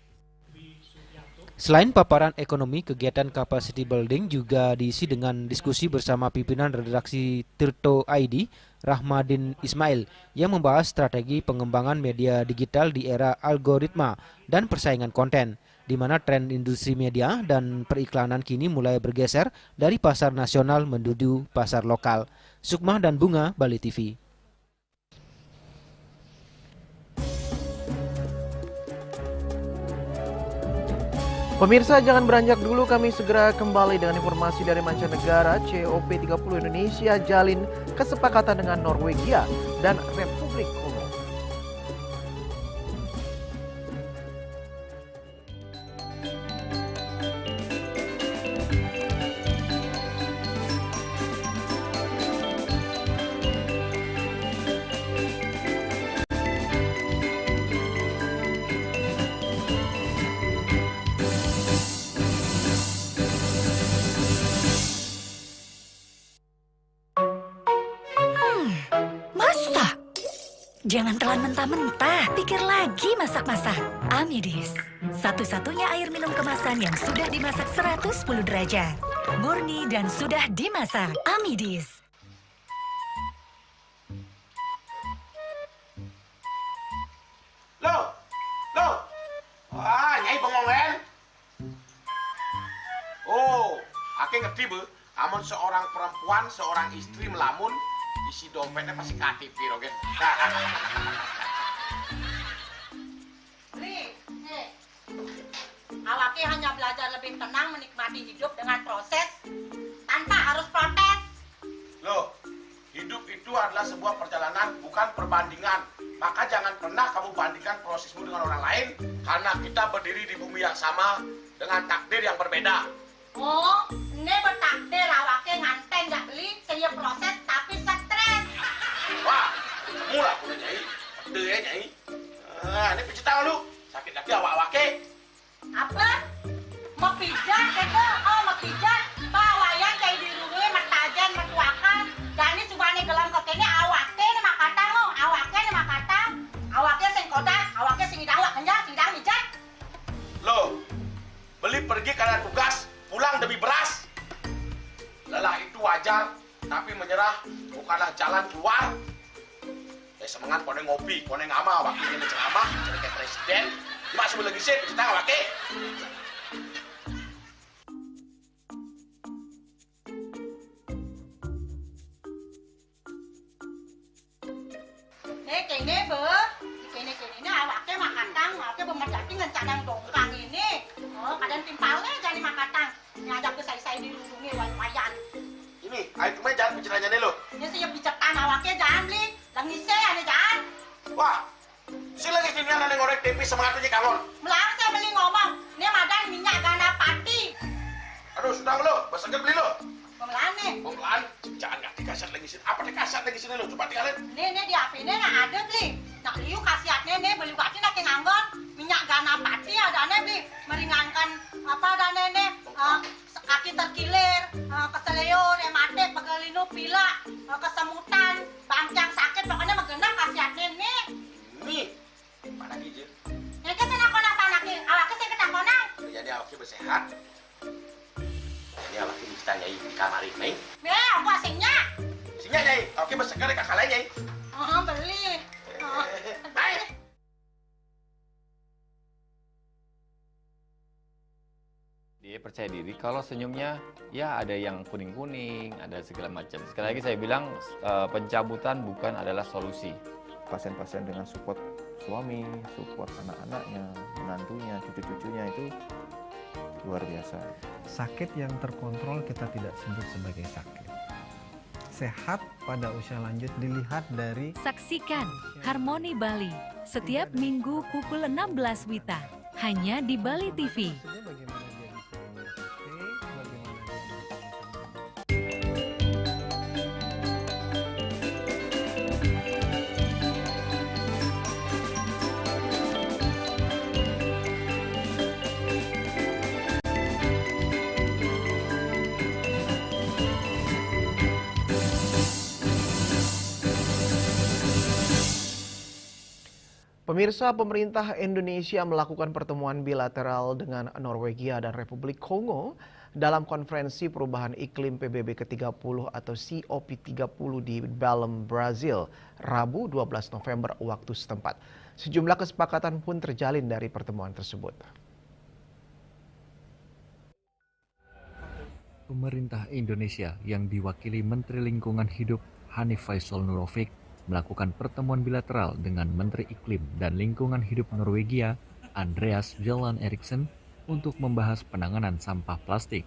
Selain paparan ekonomi, kegiatan capacity building juga diisi dengan diskusi bersama pimpinan redaksi Tirto ID, Rahmadin Ismail, yang membahas strategi pengembangan media digital di era algoritma dan persaingan konten, di mana tren industri media dan periklanan kini mulai bergeser dari pasar nasional menuju pasar lokal. Sukma dan Bunga, Bali TV. Pemirsa, jangan beranjak dulu, kami segera kembali dengan informasi dari mancanegara. COP30 Indonesia jalin kesepakatan dengan Norwegia dan Republik Kongo. Jangan telan mentah-mentah, pikir lagi masak-masak. Amidis, satu-satunya air minum kemasan yang sudah dimasak 110 derajat. Murni dan sudah dimasak. Amidis. Loh, Nyai bengong kan? Oh, aku ngerti bu, amun seorang perempuan, seorang istri melamun, isi dompetnya pasti KTP, Rogen. Awake hanya belajar lebih tenang menikmati hidup dengan proses tanpa harus protes. Loh, hidup itu adalah sebuah perjalanan, bukan perbandingan. Maka jangan pernah kamu bandingkan prosesmu dengan orang lain, karena kita berdiri di bumi yang sama dengan takdir yang berbeda. Oh, ini bertakdir awake nganten nggak beli, saya proses tapi stres. Wah, mula aku udah Nyai. Pede ya Nyai. Ini pijit tangan lu. Sakit lagi awak-awake. Apa? Mau pijat kata? Oh, mau pijat. Bawayan kayak di rumah matajan matuakan. Jadi subane gelam kokene awake nih makata lo. Awake nih makata. Awake sing kodak, awake sing idang wak kenjang, sing idang mijat. menyerah bukanlah jalan keluar. Semangat kone ngopi, kone ngama, wakilnya menceramah, jadi kayak presiden. Masih lagi sih, kita nggak wakil. Kene be, kene ini awaknya makatang, awaknya bemerjati ngencadang dongkang ini. Oh, kadang timpalnya jadi makatang. Ngajak ke saya dirundungi wayan. Ini, ayo kemana jangan bicaranya nih lo. Ini siap dicetan awaknya jangan beli, langise ane jangan. Wah, si lagi sini ada ngorek tempe semangat aja kangon. Melarang saya beli ngomong, ini madan minyak gana pati. Aduh, sudah lo, besok beli lo. Pemelaan nih. Pemelaan, jangan nggak dikasat lagi sini. Apa dikasat lagi sini lo? Coba tinggalin. Nih di HP ini nak ada beli. Nak liu kasihatnya nih beli bati nak nganggon minyak gana pati ada nih beli meringankan apa ada nih kaki terkilir, keseleur, ematik, pegelinu, pilak, kesemutan, bangcang sakit pokoknya megenang kasihatnya nih. Nih, mana gitu? Ini kan saya nak anaknya, awaknya saya ketakonan. Jadi awaknya bersehat. Ini awaknya kita nyai di kamar ini. Aku asingnya. Asingnya nyai, awaknya bersegar kakak lain nyai. Beli. Baik. Dia percaya diri kalau senyumnya ya ada yang kuning-kuning, ada segala macam. Sekali lagi saya bilang pencabutan bukan adalah solusi. Pasien-pasien dengan support suami, support anak-anaknya, menantunya, cucu-cucunya itu luar biasa. Sakit yang terkontrol kita tidak sebut sebagai sakit. Sehat pada usia lanjut dilihat dari... Saksikan Harmoni Bali setiap minggu pukul 16 WITA hanya di Bali TV. Pemirsa, pemerintah Indonesia melakukan pertemuan bilateral dengan Norwegia dan Republik Kongo dalam konferensi perubahan iklim PBB ke-30 atau COP30 di Belém, Brazil, Rabu 12 November waktu setempat. Sejumlah kesepakatan pun terjalin dari pertemuan tersebut. Pemerintah Indonesia yang diwakili Menteri Lingkungan Hidup Hanif Faisal Nurofik melakukan pertemuan bilateral dengan Menteri Iklim dan Lingkungan Hidup Norwegia, Andreas Bjelland Eriksen, untuk membahas penanganan sampah plastik.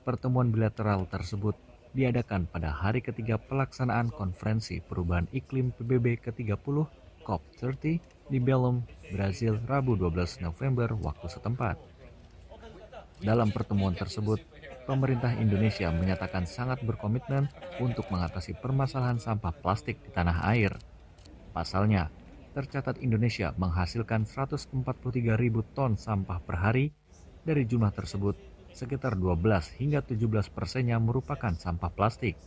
Pertemuan bilateral tersebut diadakan pada hari ketiga pelaksanaan konferensi perubahan iklim PBB ke-30 COP30 di Belém, Brazil, Rabu 12 November waktu setempat. Dalam pertemuan tersebut, pemerintah Indonesia menyatakan sangat berkomitmen untuk mengatasi permasalahan sampah plastik di tanah air. Pasalnya, tercatat Indonesia menghasilkan 143.000 ton sampah per hari. Dari jumlah tersebut, sekitar 12 hingga 17%-nya merupakan sampah plastik.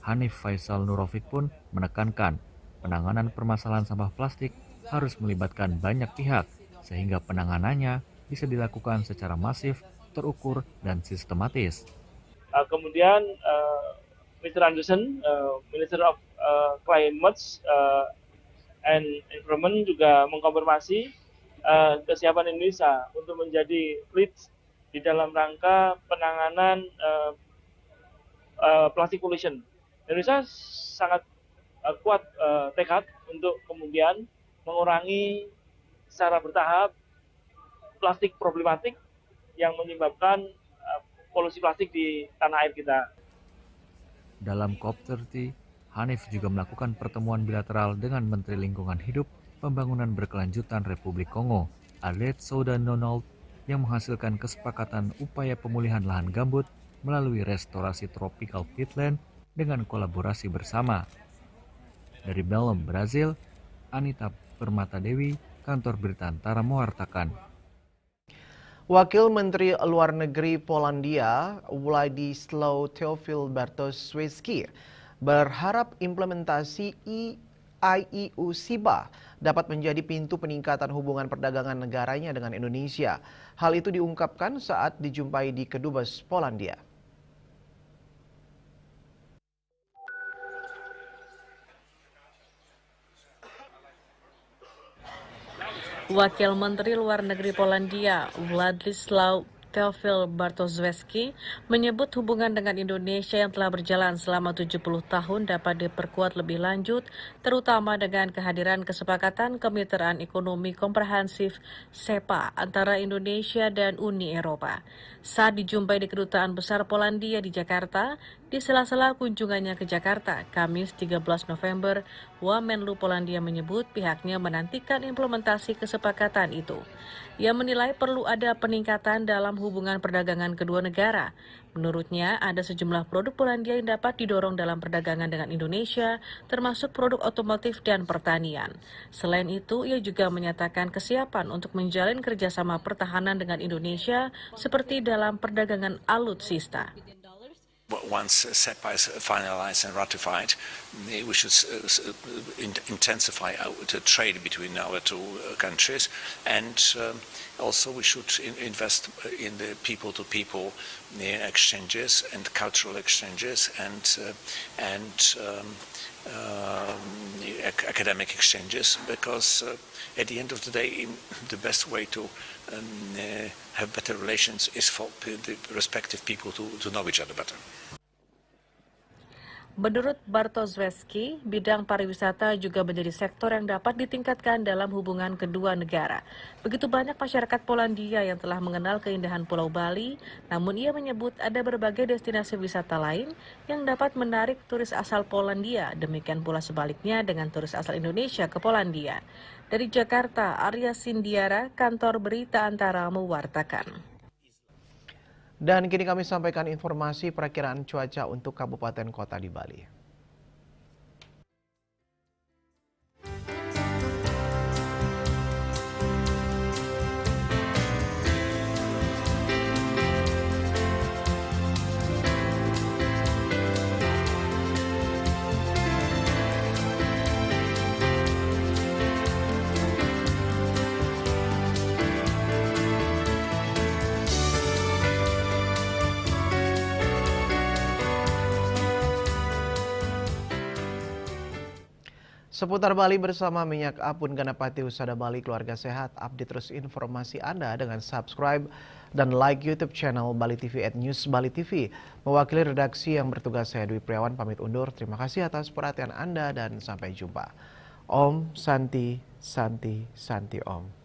Hanif Faisal Nurofik pun menekankan penanganan permasalahan sampah plastik harus melibatkan banyak pihak, sehingga penanganannya bisa dilakukan secara masif, terukur, dan sistematis. Kemudian Mr. Anderson, Minister of Climate and Environment juga mengkonfirmasi kesiapan Indonesia untuk menjadi lead di dalam rangka penanganan plastic pollution. Indonesia sangat kuat tekad untuk kemudian mengurangi secara bertahap plastik problematik yang menyebabkan polusi plastik di tanah air kita. Dalam COP30, Hanif juga melakukan pertemuan bilateral dengan Menteri Lingkungan Hidup Pembangunan Berkelanjutan Republik Kongo, Alet Soudan Donald, yang menghasilkan kesepakatan upaya pemulihan lahan gambut melalui restorasi tropical peatland dengan kolaborasi bersama. Dari Belém, Brazil, Anita Permatadewi, Kantor Berita Antara mewartakan. Wakil Menteri Luar Negeri Polandia, Władysław Teofil Bartoszewski, berharap implementasi IUU-CIBA dapat menjadi pintu peningkatan hubungan perdagangan negaranya dengan Indonesia. Hal itu diungkapkan saat dijumpai di Kedubes Polandia. Wakil Menteri Luar Negeri Polandia, Władysław Teofil Bartoszewski, menyebut hubungan dengan Indonesia yang telah berjalan selama 70 tahun dapat diperkuat lebih lanjut, terutama dengan kehadiran kesepakatan Kemitraan Ekonomi Komprehensif SEPA antara Indonesia dan Uni Eropa. Saat dijumpai di Kedutaan Besar Polandia di Jakarta, di sela-sela kunjungannya ke Jakarta, Kamis 13 November, Wamenlu Polandia menyebut pihaknya menantikan implementasi kesepakatan itu. Ia menilai perlu ada peningkatan dalam hubungan perdagangan kedua negara. Menurutnya, ada sejumlah produk Polandia yang dapat didorong dalam perdagangan dengan Indonesia, termasuk produk otomotif dan pertanian. Selain itu, ia juga menyatakan kesiapan untuk menjalin kerjasama pertahanan dengan Indonesia, seperti dalam perdagangan alutsista. Once SEPA is finalized and ratified, we should intensify the trade between our two countries, and also we should invest in the people-to-people exchanges and cultural exchanges and academic exchanges, because at the end of the day, the best way to have better relations is for the respective people to know each other better. Menurut Bartoszewski, bidang pariwisata juga menjadi sektor yang dapat ditingkatkan dalam hubungan kedua negara. Begitu banyak masyarakat Polandia yang telah mengenal keindahan Pulau Bali, namun ia menyebut ada berbagai destinasi wisata lain yang dapat menarik turis asal Polandia, demikian pula sebaliknya dengan turis asal Indonesia ke Polandia. Dari Jakarta, Arya Sindiara, Kantor Berita Antara mewartakan. Dan kini kami sampaikan informasi perakiraan cuaca untuk kabupaten kota di Bali. Seputar Bali bersama Minyak Apun Ganapati Husada Bali, keluarga sehat. Update terus informasi Anda dengan subscribe dan like YouTube channel Bali TV @News Bali TV. Mewakili redaksi yang bertugas, saya Dwi Priawan pamit undur. Terima kasih atas perhatian Anda dan sampai jumpa. Om Santi Santi Santi Om.